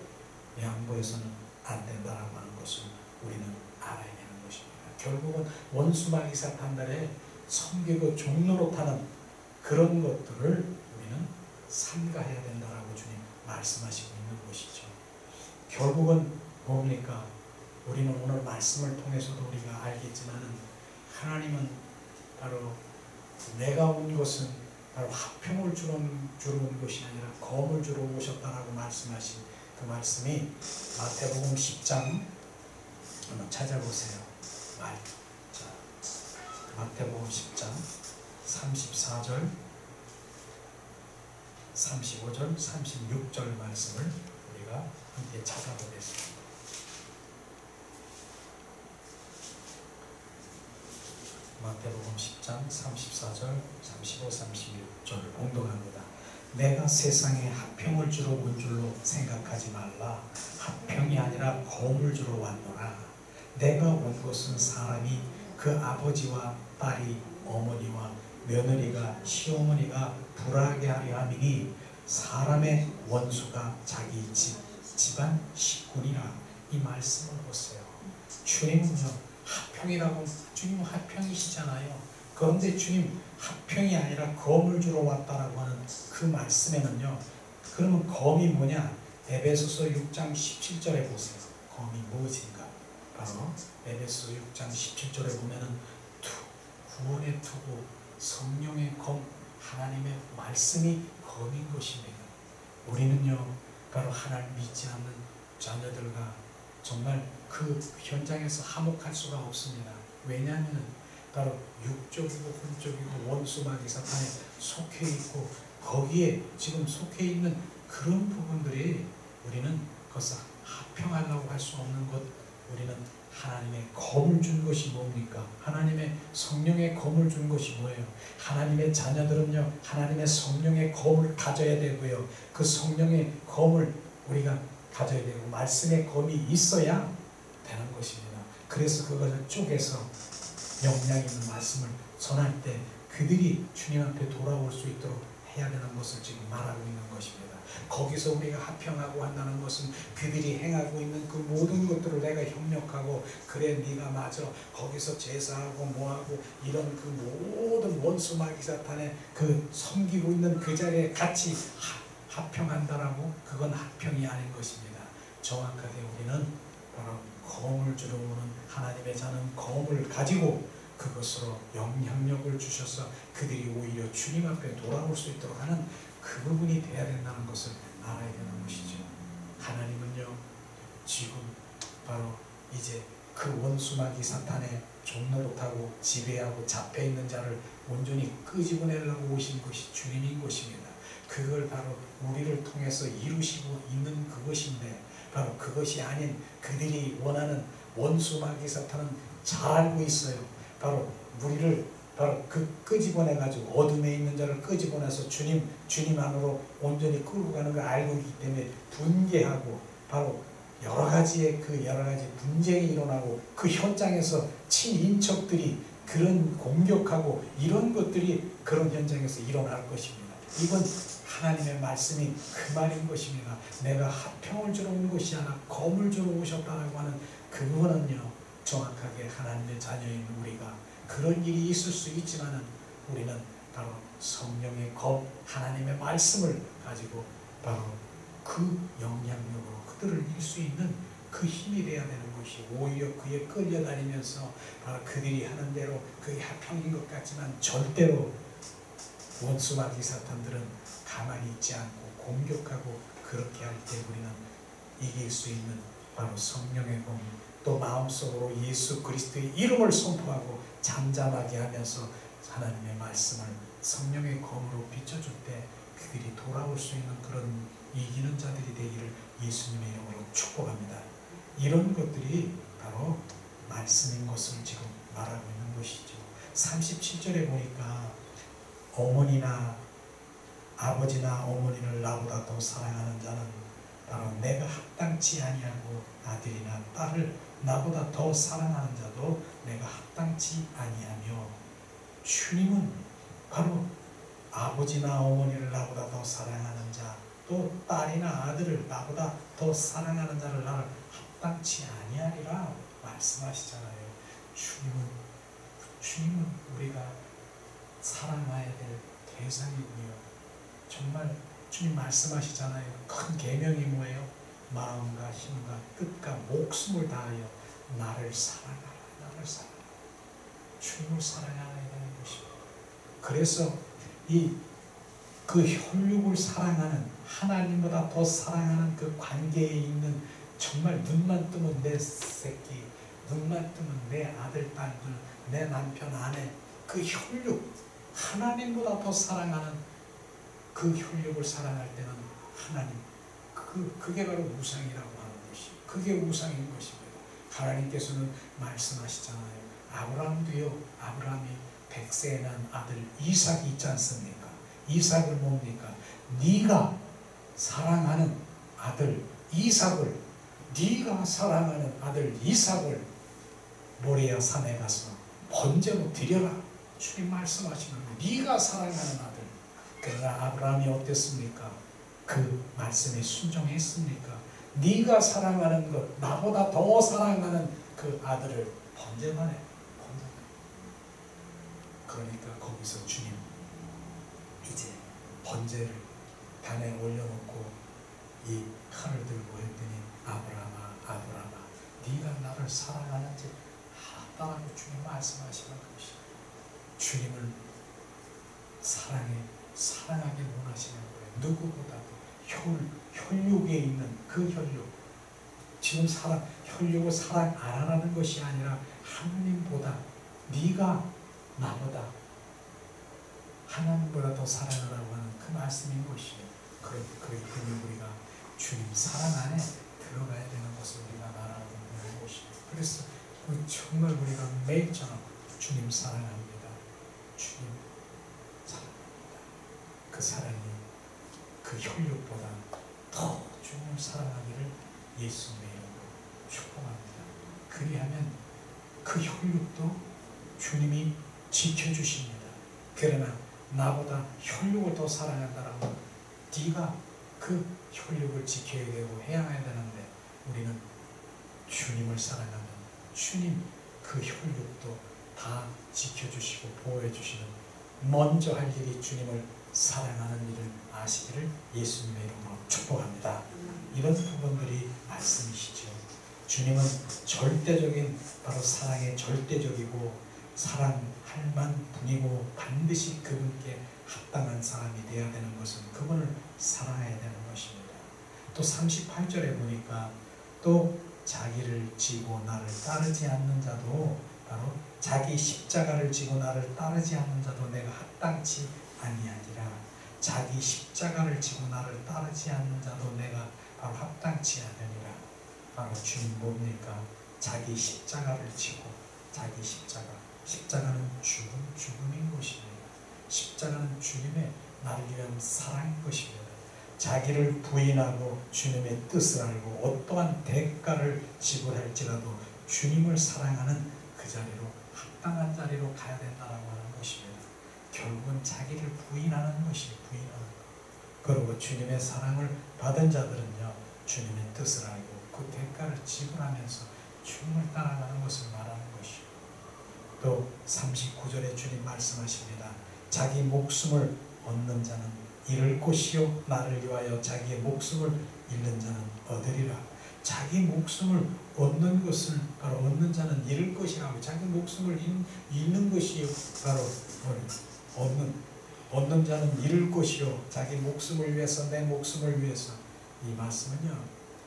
양보해서는 안 된다라고 하는 것을 우리는 알아야 되는 것입니다. 결국은 원수 마귀 사탄들의 섬기고 종노릇하는 그런 것들을 우리는 삼가해야 된다라고 주님 말씀하시고 있는 것이죠. 결국은 뭡니까? 우리는 오늘 말씀을 통해서도 우리가 알겠지만은 하나님은 바로 내가 온 것은 바로 화평을 주러 온 것이 아니라 검을 주러 오셨다라고 말씀하신 그 말씀이 마태복음 10장 한번 찾아보세요. 마태복음 10장 34절 35절 36절 말씀을 우리가 함께 찾아보겠습니다. 마태복음 10장 34절 35, 36절 공독합니다. 내가 세상에 화평을 주러 온 줄로 생각하지 말라. 화평이 아니라 검을 주러 왔노라. 내가 온 것은 사람이 그 아버지와 딸이 어머니와 며느리가 시어머니가 불화하게 하려 함이니 사람의 원수가 자기 집안 식구니라. 이 말씀을 보세요. 주님은요 화평이라고, 주님 화평이시잖아요. 그런데 주님 화평이 아니라 검을 주러 왔다라고 하는 그 말씀에는요, 그러면 검이 뭐냐? 에베소서 6장 17절에 보세요. 검이 무엇인가? 바로 에베소서 6장 17절에 보면은 구원의 투구, 성령의 검, 하나님의 말씀이 검인 것입니다. 우리는요 바로 하나님 믿지 않는 자녀들과 정말 그 현장에서 화목할 수가 없습니다. 왜냐하면 바로 육적이고 혼적이고 원수 마귀 사탄에 속해 있고 거기에 지금 속해 있는 그런 부분들이 우리는 그것을 합평하려고 할 수 없는 것, 우리는 하나님의 검을 준 것이 뭡니까? 하나님의 성령의 검을 준 것이 뭐예요? 하나님의 자녀들은요 하나님의 성령의 검을 가져야 되고요, 그 성령의 검을 우리가 가져야 되고 말씀의 검이 있어야 되는 것입니다. 그래서 그것을 쪼개서 영향 있는 말씀을 전할 때 그들이 주님 앞에 돌아올 수 있도록 해야 되는 것을 지금 말하고 있는 것입니다. 거기서 우리가 합평하고 한다는 것은 그들이 행하고 있는 그 모든 것들을 내가 협력하고, 그래 네가 맞아, 거기서 제사하고 뭐하고 이런 그 모든 원수 마귀 사탄의 그 섬기고 있는 그 자리에 같이 합평한다라고, 그건 합평이 아닌 것입니다. 정확하게 우리는 바로 검을 주러 오는 하나님의 자는 검을 가지고 그것으로 영향력을 주셔서 그들이 오히려 주님 앞에 돌아올 수 있도록 하는 그 부분이 돼야 된다는 것을 알아야 되는 것이죠. 하나님은요 지금 바로 이제 그 원수 마귀 사탄의 종노릇하고 지배하고 잡혀있는 자를 온전히 끄집어내려고 오신 것이 주님인 것입니다. 그걸 바로 우리를 통해서 이루시고 있는 그것인데, 바로 그것이 아닌 그들이 원하는 원수 마귀 사탄은 잘 알고 있어요. 바로 우리를 바로 그 끄집어내가지고 어둠에 있는 자를 끄집어내서 주님 안으로 온전히 끌고 가는 걸 알고 있기 때문에 분개하고, 바로 여러 가지 분쟁이 일어나고 그 현장에서 친인척들이 그런 공격하고 이런 것들이 그런 현장에서 일어날 것입니다. 이건 하나님의 말씀이 그 말인 것입니다. 내가 화평을 주러 온 것이 아니라 검을 주러 오셨다라고 하는 그거는요 정확하게 하나님의 자녀인 우리가 그런 일이 있을 수 있지만은 우리는 바로 성령의 검, 하나님의 말씀을 가지고 바로 그 영향력으로 그 적들을 이길 수 있는 그 힘이 돼야 되는 것이, 오히려 그에 끌려다니면서 그들이 하는 대로 그게 합평인 것 같지만 절대로 원수 마귀 사탄들은 가만히 있지 않고 공격하고, 그렇게 할 때 우리는 이길 수 있는 바로 성령의 검, 또 마음속으로 예수 그리스도의 이름을 선포하고 잠잠하게 하면서 하나님의 말씀을 성령의 검으로 비춰줄 때 그들이 돌아올 수 있는 그런 이기는 자들이 되기를 예수님의 이름으로 축복합니다. 이런 것들이 바로 말씀인 것을 지금 말하고 있는 것이죠. 37절에 보니까 어머니나 아버지나 어머니를 나보다 더 사랑하는 자는 바로 내가 합당치 아니하고, 아들이나 딸을 나보다 더 사랑하는 자도 내가 합당치 아니하며, 주님은 바로 아버지나 어머니를 나보다 더 사랑하는 자, 또 딸이나 아들을 나보다 더 사랑하는 자를 나를 합당치 아니하리라 말씀하시잖아요. 주님은 우리가 사랑해야 될 대상이고요. 정말 주님 말씀하시잖아요. 큰 계명이 뭐예요? 마음과 힘과 뜻과 목숨을 다하여 나를 사랑하라. 나를 사랑하라. 주님을 사랑해야 되는 것입니다. 그래서 그 혈육을 사랑하는, 하나님보다 더 사랑하는 그 관계에 있는, 정말 눈만 뜨면 내 새끼, 눈만 뜨면 내 아들, 딸들, 내 남편, 아내, 그 혈육, 하나님보다 더 사랑하는 그 혈육을 사랑할 때는 하나님, 그게 바로 우상이라고 하는 것이, 그게 우상인 것입니다. 하나님께서는 말씀하시잖아요. 아브라함이 100세에 난 아들 이삭이 있지 않습니까? 이삭을 뭡니까? 네가 사랑하는 아들 이삭을, 네가 사랑하는 아들 이삭을 모리아 산에 가서 번제로 드려라. 주님 말씀하시는 거예요. 네가 사랑하는 아들. 그러나 아브라함이 어땠습니까? 그 말씀에 순종했습니까? 네가 사랑하는 것, 나보다 더 사랑하는 그 아들을 번제만 해. 그러니까 거기서 주님 이제 번제를 단에 올려놓고 이 칼을 들고 했더니 아브라함아 네가 나를 사랑하는지 알았다라고 주님 말씀하시는 것이, 주님을 사랑하길 원하시는 거예요. 누구보다도 혈육에 있는 그 혈육, 지금 혈육을 사랑 안 하라는 것이 아니라 하나님보다, 네가 나보다 하나님보다 더 사랑하라고 하는 그 말씀인 것이에요. 그러니 우리가 주님 사랑 안에 들어가야 되는 것을 우리가 말하고 있는 것이에요. 그래서 정말 우리가 매일처럼 주님 사랑합니다. 주님 사랑합니다. 그 사랑이 그 혈육보다 더 주님을 사랑하기를 예수님의 이름으로 축복합니다. 그리하면 그 혈육도 주님이 지켜주십니다. 그러나 나보다 혈육을 더 사랑한다라면 네가 그 혈육을 지켜야 되고 해야 되는데, 우리는 주님을 사랑하면 주님 그 혈육도 다 지켜주시고 보호해주시는, 먼저 할 일이 주님을 사랑하는 일을 아시기를 예수님의 이름으로 축복합니다. 이런 부분들이 말씀이시죠. 주님은 절대적인, 바로 사랑의 절대적이고 사랑할 만분이고, 반드시 그분께 합당한 사람이 되어야 되는 것은 그분을 사랑해야 되는 것입니다. 또 38절에 보니까 또 자기를 지고 나를 따르지 않는 자도, 바로 자기 십자가를 지고 나를 따르지 않는 자도 내가 합당치 아니하리라. 자기 십자가를 지고 나를 따르지 않는 자도 내가 바로 합당치 않으리라. 바로 주님 뭡니까? 자기 십자가를 지고, 자기 십자가는 죽음인 것입니다. 십자가는 주님의 나를 위한 사랑인 것입니다. 자기를 부인하고 주님의 뜻을 알고 어떠한 대가를 지불할지라도 주님을 사랑하는 그 자리로, 합당한 자리로 가야 된다고 하는 것입니다. 결국은 자기를 부인하는 것이, 부인하는 것. 그리고 주님의 사랑을 받은 자들은요, 주님의 뜻을 알고 그 대가를 지불하면서 주님을 따라가는 것을 말하는 것이요. 또 39절에 주님 말씀하십니다. 자기 목숨을 얻는 자는 잃을 것이요 나를 위하여 자기의 목숨을 잃는 자는 얻으리라. 자기 목숨을 얻는 것을 바로 얻는 자는 잃을 것이라고. 자기 목숨을 잃는 것이 바로 얻는 자는 잃을 것이요 자기 목숨을 위해서, 내 목숨을 위해서. 이 말씀은요,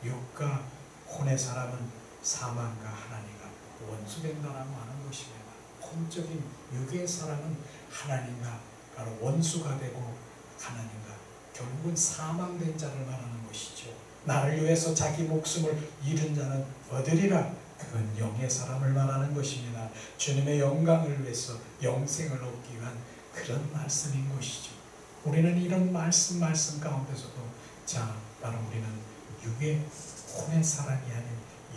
육과 혼의 사람은 사망과 하나님과 원수된다라고 하는 것입니다. 혼적인 육의 사람은 하나님과 바로 원수가 되고 하나님과 결국은 사망된 자를 말하는 것이죠. 나를 위해서 자기 목숨을 잃은 자는 얻으리라. 그건 영의 사람을 말하는 것입니다. 주님의 영광을 위해서 영생을 얻기 위한 그런 말씀인 것이죠. 우리는 이런 말씀 가운데서도 바로 우리는 육의 혼의 사람이 아닌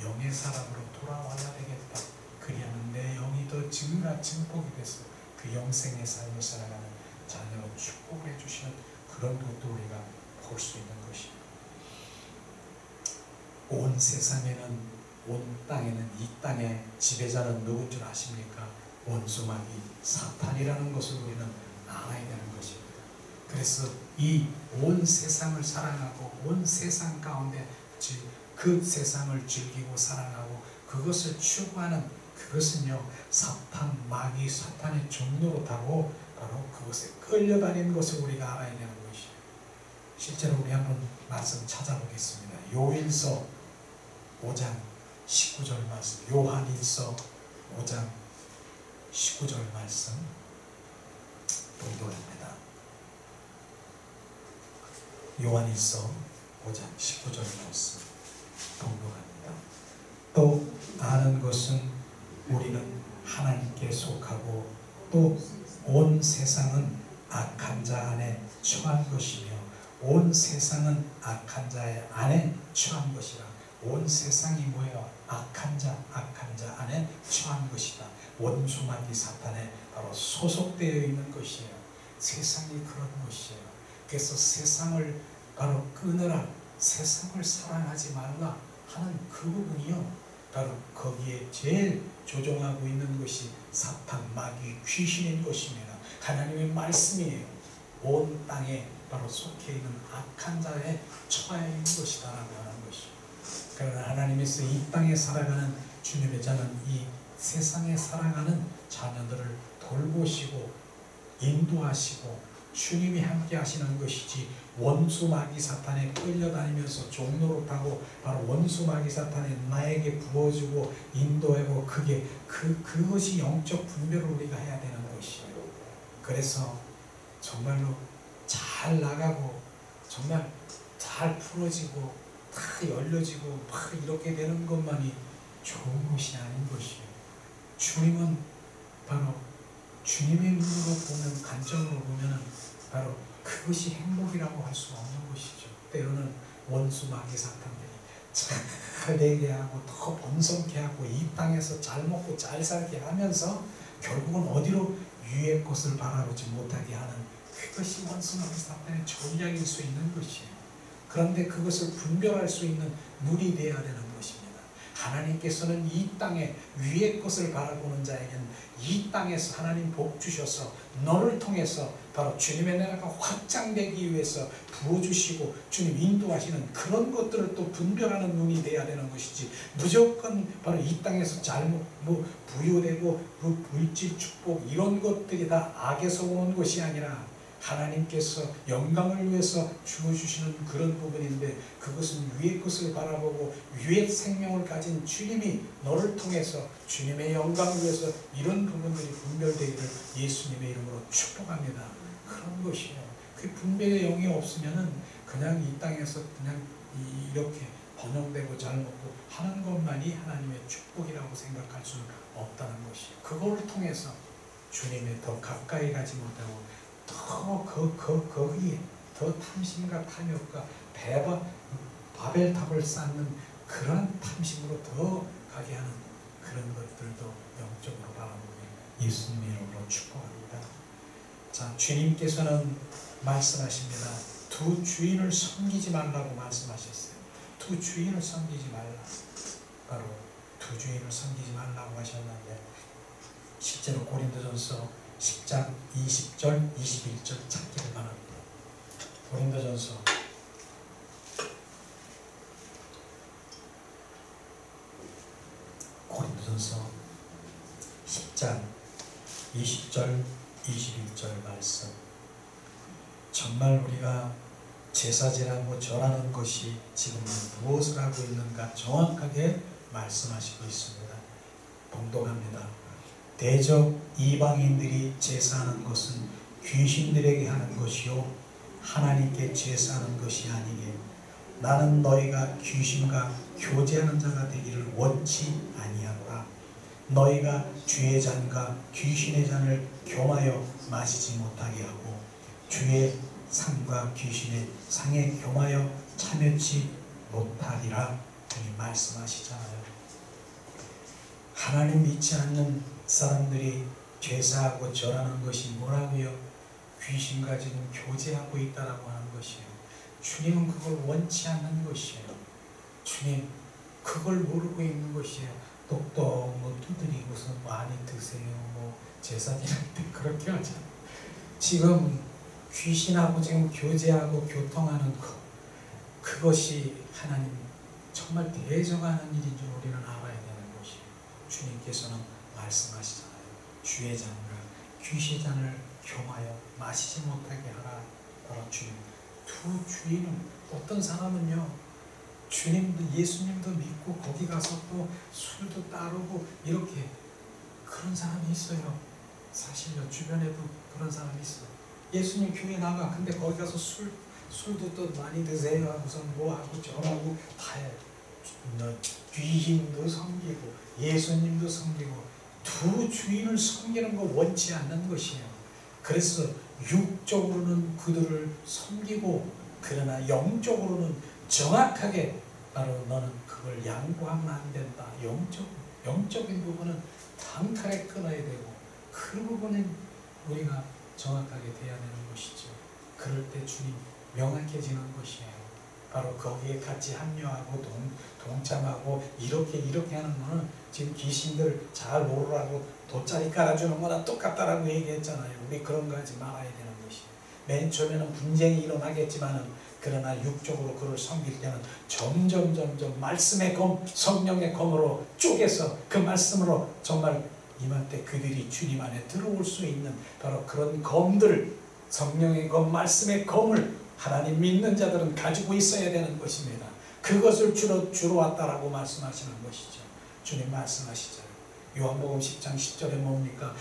영의 사람으로 돌아와야 되겠다. 그리하면 내 영이 더 증폭이 돼서 그 영생의 삶을 살아가는 자녀로 축복을 해주시는 그런 것도 우리가 볼 수 있는 것입니다. 온 세상에는, 온 땅에는, 이 땅의 지배자는 누군 줄 아십니까? 원수마귀 사탄이라는 것을 우리는 알아야 되는 것입니다. 그래서 이 온 세상을 사랑하고 온 세상 가운데 그 세상을 즐기고 사랑하고 그것을 추구하는 그것은요, 사탄, 마귀, 사탄의 종로로 타고 바로 그것에 끌려다니는 것을 우리가 알아야 되는 것이에요. 실제로 우리 한번 말씀 찾아보겠습니다. 요일서 5장 19절 말씀, 요한일서 5장 19절 말씀 봉독합니다. 요한일서 5장 19절 말씀 봉독합니다. 또 아는 것은 우리는 하나님께 속하고 또 온 세상은 악한 자 안에 처한 것이며, 온 세상은 악한 자의 안에 처한 것이라. 온 세상이 뭐예요? 악한 자 안에 처한 것이다. 원수마귀 사탄에 바로 소속되어 있는 것이에요. 세상이 그런 것이에요. 그래서 세상을 바로 끊으라, 세상을 사랑하지 말라 하는 그 부분이요, 바로 거기에 제일 조종하고 있는 것이 사탄, 마귀, 귀신인 것입니다. 하나님의 말씀이에요. 온 땅에 바로 속해 있는 악한 자에 처해 있는 것이다 라고 하는 것이죠. 그러나 하나님께서 이 땅에 살아가는 주님의 자는 이 세상에 살아가는 자녀들을 돌보시고 인도하시고 주님이 함께 하시는 것이지, 원수 마귀 사탄에 끌려다니면서 종로로 타고 바로 원수 마귀 사탄에 나에게 부어주고 인도하고 그것이 영적 분별을 우리가 해야 되는 것이에요. 그래서 정말로 잘 나가고 정말 잘 풀어지고 다 열려지고 막 이렇게 되는 것만이 좋은 것이 아닌 것이에요. 주님은 바로 주님의 눈으로 보면, 관점으로 보면 바로 그것이 행복이라고 할 수 없는 것이죠. 때로는 원수 마귀 사탄들이 잘 되게 하고 더 번성케 하고 이 땅에서 잘 먹고 잘 살게 하면서 결국은 어디로 위의 것을 바라보지 못하게 하는 그것이 원수 마귀 사탄의 전략일 수 있는 것이에요. 그런데 그것을 분별할 수 있는 눈이 되어야 되는 것입니다. 하나님께서는 이 땅에 위의 것을 바라보는 자에게는 이 땅에서 하나님 복 주셔서 너를 통해서 바로 주님의 나라가 확장되기 위해서 부어주시고 주님 인도하시는 그런 것들을 또 분별하는 눈이 돼야 되는 것이지, 무조건 바로 이 땅에서 부여되고 물질 축복 이런 것들이 다 악에서 오는 것이 아니라 하나님께서 영광을 위해서 주어주시는 그런 부분인데, 그것은 위의 것을 바라보고 위의 생명을 가진 주님이 너를 통해서 주님의 영광을 위해서 이런 부분들이 분별되기를 예수님의 이름으로 축복합니다. 그런 것이에요. 그 분별의 영이 없으면은 그냥 이 땅에서 그냥 이렇게 번영되고 잘 먹고 하는 것만이 하나님의 축복이라고 생각할 수는 없다는 것이에요. 그걸 통해서 주님의 더 가까이 가지 못하고 거기에 더 탐심과 탐욕과 바벨탑을 쌓는 그런 탐심으로 더 가게 하는 그런 것들도 영적으로 바라보고 예수님의 이름으로 축복합니다. 자, 주님께서는 말씀하십니다. 두 주인을 섬기지 말라고 말씀하셨어요. 두 주인을 섬기지 말라. 바로 두 주인을 섬기지 말라고 하셨는데, 실제로 고린도전서 10장 20절 21절 찾기를 바랍니다. 고린도전서 10장 20절 21절 말씀. 정말 우리가 제사지라고 절하는 것이 지금 무엇을 하고 있는가 정확하게 말씀하시고 있습니다. 봉독합니다. 대적 이방인들이 제사하는 것은 귀신들에게 하는 것이요 하나님께 제사하는 것이 아니게 나는 너희가 귀신과 교제하는 자가 되기를 원치 아니하노라. 너희가 주의 잔과 귀신의 잔을 겸하여 마시지 못하게 하고 주의 상과 귀신의 상에 겸하여 참여치 못하리라. 이 말씀하시잖아요. 하나님 믿지 않는 사람들이 제사하고 절하는 것이 뭐라고요? 귀신과 지금 교제하고 있다라고 하는 것이에요. 주님은 그걸 원치 않는 것이에요. 주님 그걸 모르고 있는 것이에요. 똑똑 뭐 두드리고서 많이 드세요. 뭐 제사 지낼 때 그렇게 하잖아요. 지금 귀신하고 지금 교제하고 교통하는 것, 그것이 하나님 정말 대적하는 일인 줄 우리는 알아야 되는 것이에요. 주님께서는 말씀하시잖아요. 주의 잔과 귀신의 잔을 겸하여 마시지 못하게 하라. 바로 주님. 두 주인은 어떤 사람은요, 주님도 예수님도 믿고 거기 가서 또 술도 따르고 이렇게 그런 사람이 있어요. 사실요, 주변에도 그런 사람이 있어요. 예수님 교회 나가. 근데 거기 가서 술도 또 많이 드세요 하고서 뭐하고 저하고 다 해. 귀신도 섬기고 예수님도 섬기고 두 주인을 섬기는 거 원치 않는 것이에요. 그래서 육적으로는 그들을 섬기고 그러나 영적으로는 정확하게 바로 너는 그걸 양보하면 안 된다. 영적인 부분은 단칼에 끊어야 되고 그 부분은 우리가 정확하게 돼야 되는 것이죠. 그럴 때 주님 명확해지는 것이에요. 바로 거기에 같이 합류하고 동참하고 이렇게 하는 거는 지금 귀신들 잘 모르라고 돗자리 깔아주는 거나 똑같다라고 얘기했잖아요. 우리 그런 거 하지 말아야 되는 것이에요. 맨 처음에는 분쟁이 일어나겠지만은 그러나 육적으로 그를 섬길 때는 점점 말씀의 검, 성령의 검으로 쪼개서 그 말씀으로 정말 임할 때 그들이 주님 안에 들어올 수 있는 바로 그런 검들을, 성령의 검, 말씀의 검을 하나님 믿는 자들은 가지고 있어야 되는 것입니다. 그것을 주로 왔다라고 말씀하시는 것이죠. 주님 말씀하시잖아요. 요한복음 10장 10절에 뭡니까?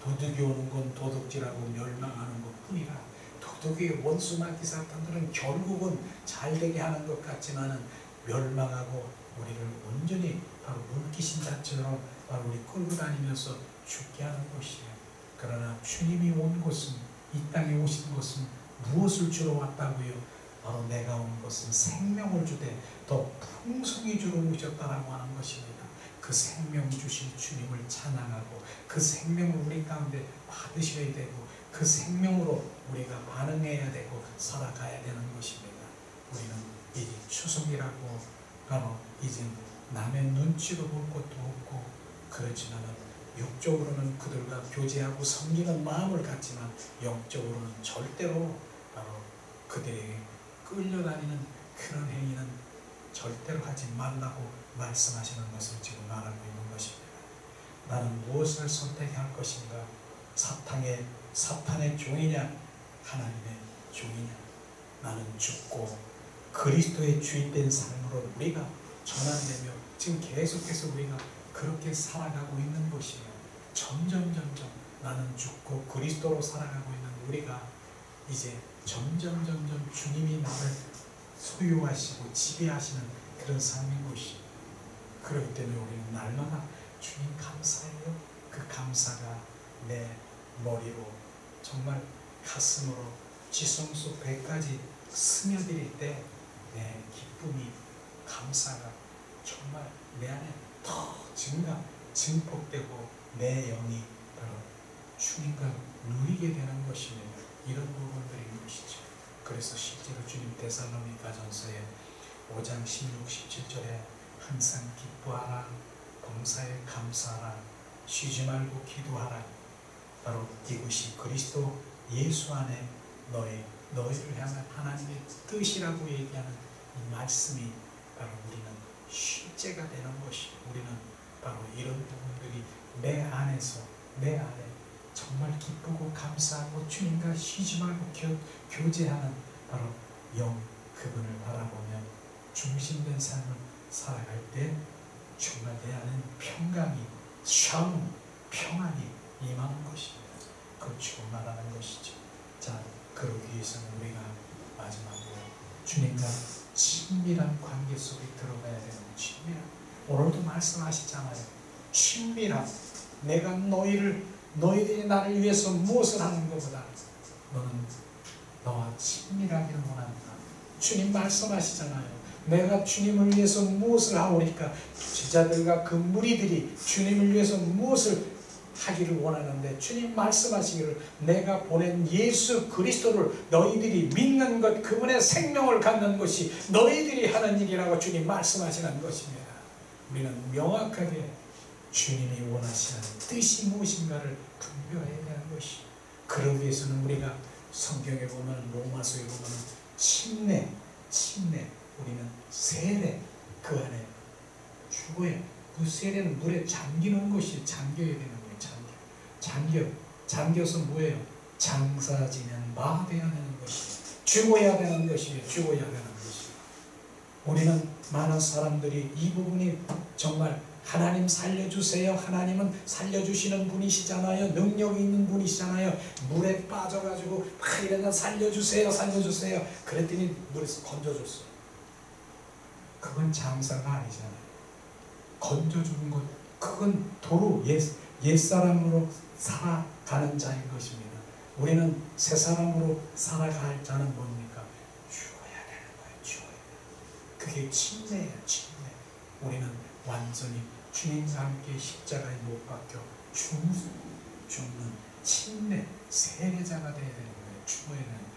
도둑이 오는 건 도둑질하고 멸망하는 것뿐이라. 도둑의 원수 마귀 사탄들은 결국은 잘되게 하는 것 같지만은 멸망하고 우리를 온전히 바로 물귀신 자처럼 바로 우리 끌고 다니면서 죽게 하는 것이에요. 그러나 주님이 온 곳은, 이 땅에 오신 것은 무엇을 주러 왔다고요? 바로 내가 온 것은 생명을 주되 더 풍성히 주러 오셨다라고 하는 것입니다. 그 생명 주신 주님을 찬양하고 그 생명을 우리 가운데 받으셔야 되고 그 생명으로 우리가 반응해야 되고 살아가야 되는 것입니다. 우리는 이제 추석이라고 바로 이제 남의 눈치도 볼 것도 없고 그렇지만 육적으로는 그들과 교제하고 섬기는 마음을 갖지만 영적으로는 절대로 바로 그들에게 끌려다니는 그런 행위는 절대로 하지 말라고 말씀하시는 것을 지금 말하고 있는 것입니다. 나는 무엇을 선택할 것인가? 사탄의 종이냐? 하나님의 종이냐? 나는 죽고 그리스도의 주인된 삶으로 우리가 전환되며 지금 계속해서 우리가 그렇게 살아가고 있는 것이에요. 점점 나는 죽고 그리스도로 살아가고 있는 우리가 이제 점점 주님이 나를 소유하시고 지배하시는 그런 삶인 것이에요. 그렇기 때문에 우리는 날마다 주님 감사해요. 그 감사가 내 머리로 정말 가슴으로 지성소 배까지 스며들일 때 내 기쁨이, 감사가 정말 내 안에 더 증폭되고 내 영이 바로 주님과 누리게 되는 것입니다. 이런 부분들인 것이죠. 그래서 실제로 주님 데살로니가전서에 5장 16, 17절에 항상 기뻐하라, 범사에 감사하라, 쉬지 말고 기도하라. 바로 이것이 그리스도 예수 안에 너의 너희를 향한 하나님의 뜻이라고 얘기하는 이 말씀이 바로 우리는 실제가 되는 것이, 우리는 바로 이런 부분들이 내 안에서, 내 안에 정말 기쁘고 감사하고 주님과 쉬지 말고 교제하는 바로 그분을 바라보며 중심된 삶을 살아갈 때 정말 내 안에는 평강이, 샬롬, 평안이 임하는 것입니다. 그걸 주고 말하는 것이죠. 자, 그러기 위해서는 우리가 마지막으로 주님과 친밀한 관계 속에 들어가야 되는 친밀함. 오늘도 말씀하시잖아요. 친밀함. 내가 너희들이 나를 위해서 무엇을 하는 것보다 너는 너와 친밀하기를 원한다. 주님 말씀하시잖아요. 내가 주님을 위해서 무엇을 하오니까 제자들과 그 무리들이 주님을 위해서 무엇을 하기를 원하는데 주님 말씀하시기를 내가 보낸 예수 그리스도를 너희들이 믿는 것, 그분의 생명을 갖는 것이 너희들이 하는 일이라고 주님 말씀하시는 것입니다. 우리는 명확하게 주님이 원하시는 뜻이 무엇인가를 분별해야 되는 것이, 그러기 위해서는 우리가 성경에 보면, 로마서에 보면 침례, 우리는 세례, 그 안에 죽어야, 그 세례는 물에 잠기는 것이, 잠겨야 되는 거예요. 잠겨서 뭐예요? 장사 지면 마 되어야 되는 것이, 죽어야 되는 것이에요. 죽어야 되는 것이. 우리는 많은 사람들이 이 부분이 정말 하나님 살려주세요. 하나님은 살려주시는 분이시잖아요. 능력이 있는 분이시잖아요. 물에 빠져가지고 막 이러면 살려주세요. 그랬더니 물에서 건져줬어요. 그건 장사가 아니잖아요. 건져주는 것, 그건 도로 옛사람으로 살아가는 자인 것입니다. 우리는 새 사람으로 살아갈 자는 뭡니까? 죽어야 되는 거예요. 죽어야 돼요. 그게 침례예요. 우리는 완전히 주님과 함께 십자가에 못 박혀 죽는 침례, 세례자가 되어야 되는 거예요. 죽어야 되는 거예요.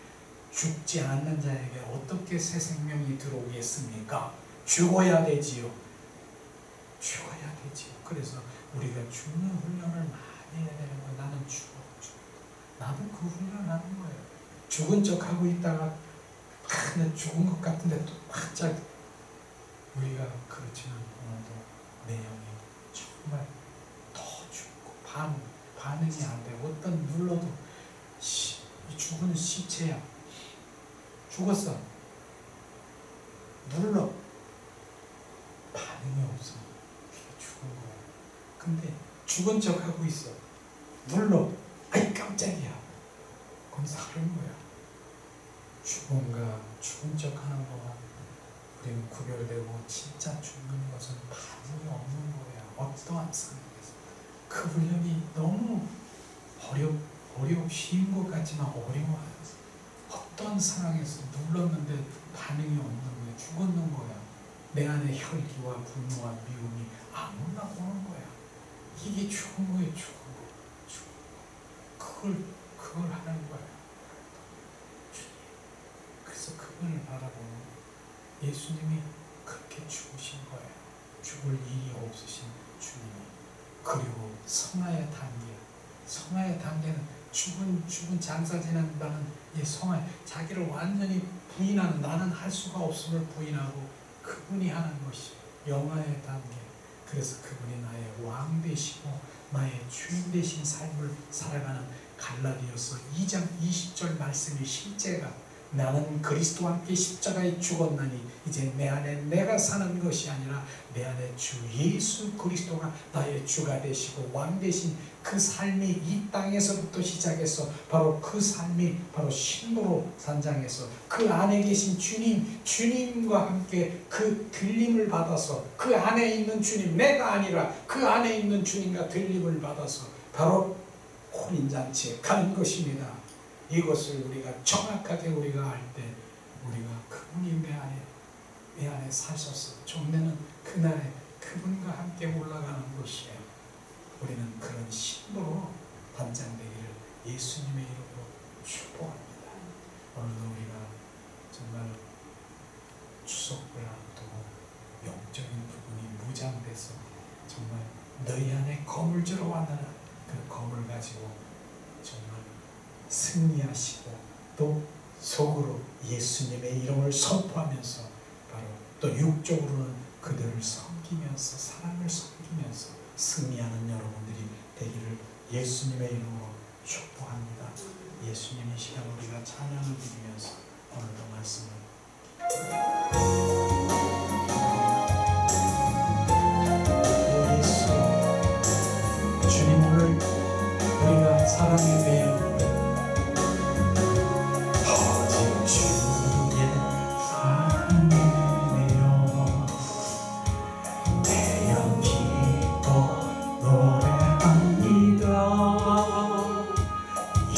죽지 않는 자에게 어떻게 새 생명이 들어오겠습니까? 죽어야 되지요. 그래서 우리가 죽는 훈련을 많이 해야 되는 거예요. 나는 죽어. 나도 그 훈련을 하는 거예요. 죽은 척하고 있다가 죽은 것 같은데 또 바짝, 우리가 그렇지는 오늘도 내 영이 정말 더 죽고 반응이 안 돼. 어떤 눌러도 죽은 시체야. 죽었어. 눌러. 반응이 없어. 그게 죽은 거야. 근데 죽은 척하고 있어. 눌러. 아이 깜짝이야. 그건 사는 거야. 죽은 척하는 거와 우리는 구별되고, 진짜 죽는 것은 반응이 없는 거야. 어떠한 상황에서. 그 훈련이 너무 쉬운 것 같지만 어려워요. 어떤 상황에서 눌렀는데 반응이 없는 거야. 죽었는 거야. 내 안에 혈기와 분노와 미움이 안 올라오는 거야. 이게 죽은 거예요. 그걸 하는 거야. 그래서 그분을 바라보는, 예수님이 그렇게 죽으신 거예요. 죽을 일이 없으신 주님이. 그리고 성화의 단계는 죽은 장사 지낸다는 이 성화, 자기를 완전히 부인하는, 나는 할 수가 없음을 부인하고 그분이 하는 것이 영화의 단계. 그래서 그분이 나의 왕 되시고 나의 주인 되신 삶을 살아가는 갈라디아서 2장 20절 말씀이 실제가, 나는 그리스도와 함께 십자가에 죽었나니 이제 내 안에 내가 사는 것이 아니라 내 안에 주 예수 그리스도가 나의 주가 되시고 왕 되신 그 삶이 이 땅에서부터 시작해서 바로 그 삶이 바로 신부로 산장에서 그 안에 계신 주님과 함께 그 들림을 받아서, 그 안에 있는 주님, 내가 아니라 그 안에 있는 주님과 들림을 받아서 바로 혼인잔치에 가는 것입니다. 이것을 우리가 정확하게 우리가 알 때, 우리가 그분이 내 안에 사셔서 종래는 그날에 그분과 함께 올라가는 것이에요. 우리는 그런 신부로 단장되기를 예수님의 이름으로 축복합니다. 오늘도 우리가 정말 추석을 앞두고 영적인 부분이 무장돼서 정말 너희 안에 검을 주러 왔느라 그 검을 가지고 정말 승리하시고 또 속으로 예수님의 이름을 선포하면서 바로 또 육적으로는 그들을 섬기면서 사랑을 섬기면서 승리하는 여러분들이 되기를 예수님의 이름으로 축복합니다. 예수님 이 시간 우리가 찬양을 드리면서 오늘도 말씀을 예수 주님을 우리가 사랑에 대해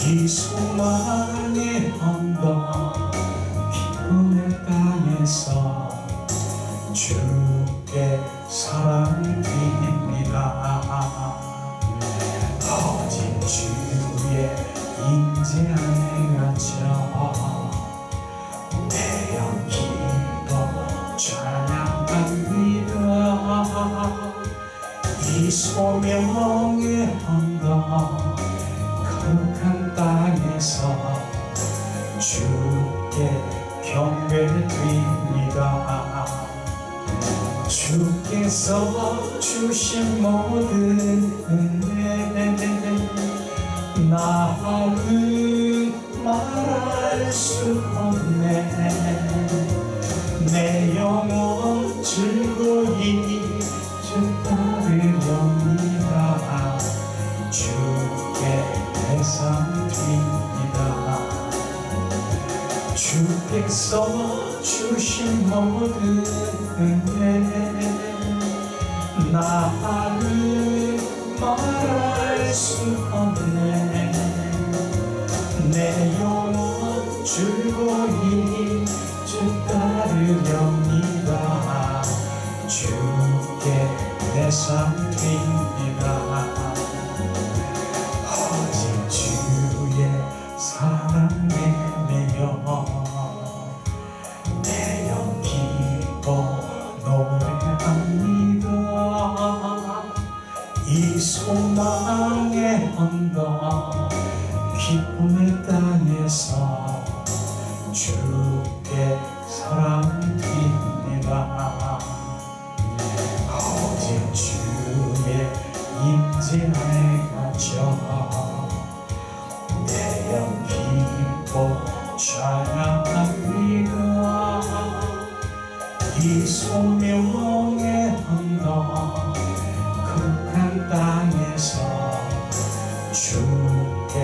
이 소망의 언덕 기쁨의 땅에서 주께 사랑드립니다. 거짓 주의 인재 안에 갇혀 내영 기도 찬양합니다. 이 소명의 언덕 거룩한 땅에서 주께 경배드립니다. 주께서 주신 모든 은혜 나는 말할 수 없네. 내 영혼 즐거이 주 따르렵니다. 주께 감사드립니다. 주께서 주신 모든 은혜 나를 말할 수 없네. 내 영혼 즐거이 주 따르렵니다. 주께 감사드립니다. 사랑에 매여 내 영 기뻐 노래합니다. 이 소망의 언덕 기쁨의 땅에서 주께 사랑드립니다. 오직 주의 임재 안에 갇혀 내영 기뻐 찬양합니다. 이 소명의 언덕 극한 땅에서 주께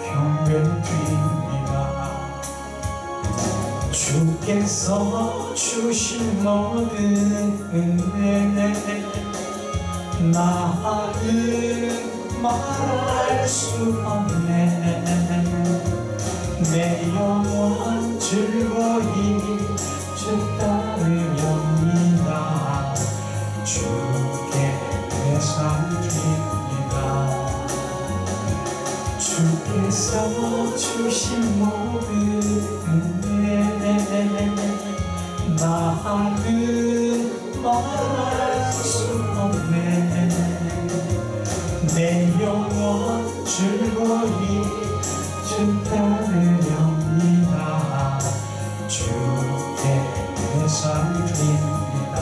경배드립니다. 주께서 주신 모든 은혜 나를 말할 수 없네. 내 영혼 즐거이 주 따르렵니다. 주께 감사드립니다. 주께서 주신 모든 은혜 나를 말할 수 없네. 내 영혼 즐거이 주 따르렵니다. 주께 감사드립니다.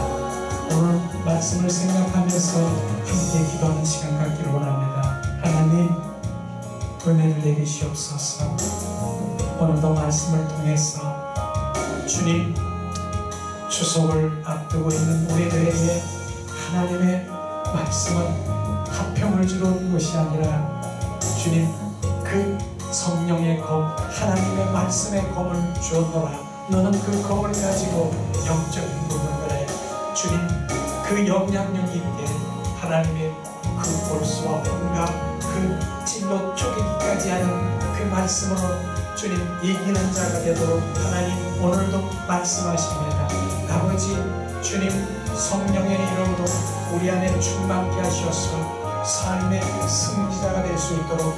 오늘 말씀을 생각하면서 함께 기도하는 시간 갖기를 원합니다. 하나님 은혜를 내리시옵소서. 오늘도 말씀을 통해서 주님 추석을 앞두고 있는 우리들에게 하나님의 말씀은 화평을 주는 것이 아니라 주님 그 성령의 검 하나님의 말씀의 검을 주었노라. 너는 그 검을 가지고 영적인 부분들에 주님 그 영향력이 있게 하나님의 그 볼수와 온갖 그 찔러 쪼개기까지 하는 그 말씀으로 주님 이기는 자가 되도록 하나님 오늘도 말씀하십니다. 아버지 주님 성령의 이름으로 우리 안에 충만케 하셔서 삶의 승리자가 될 수 있도록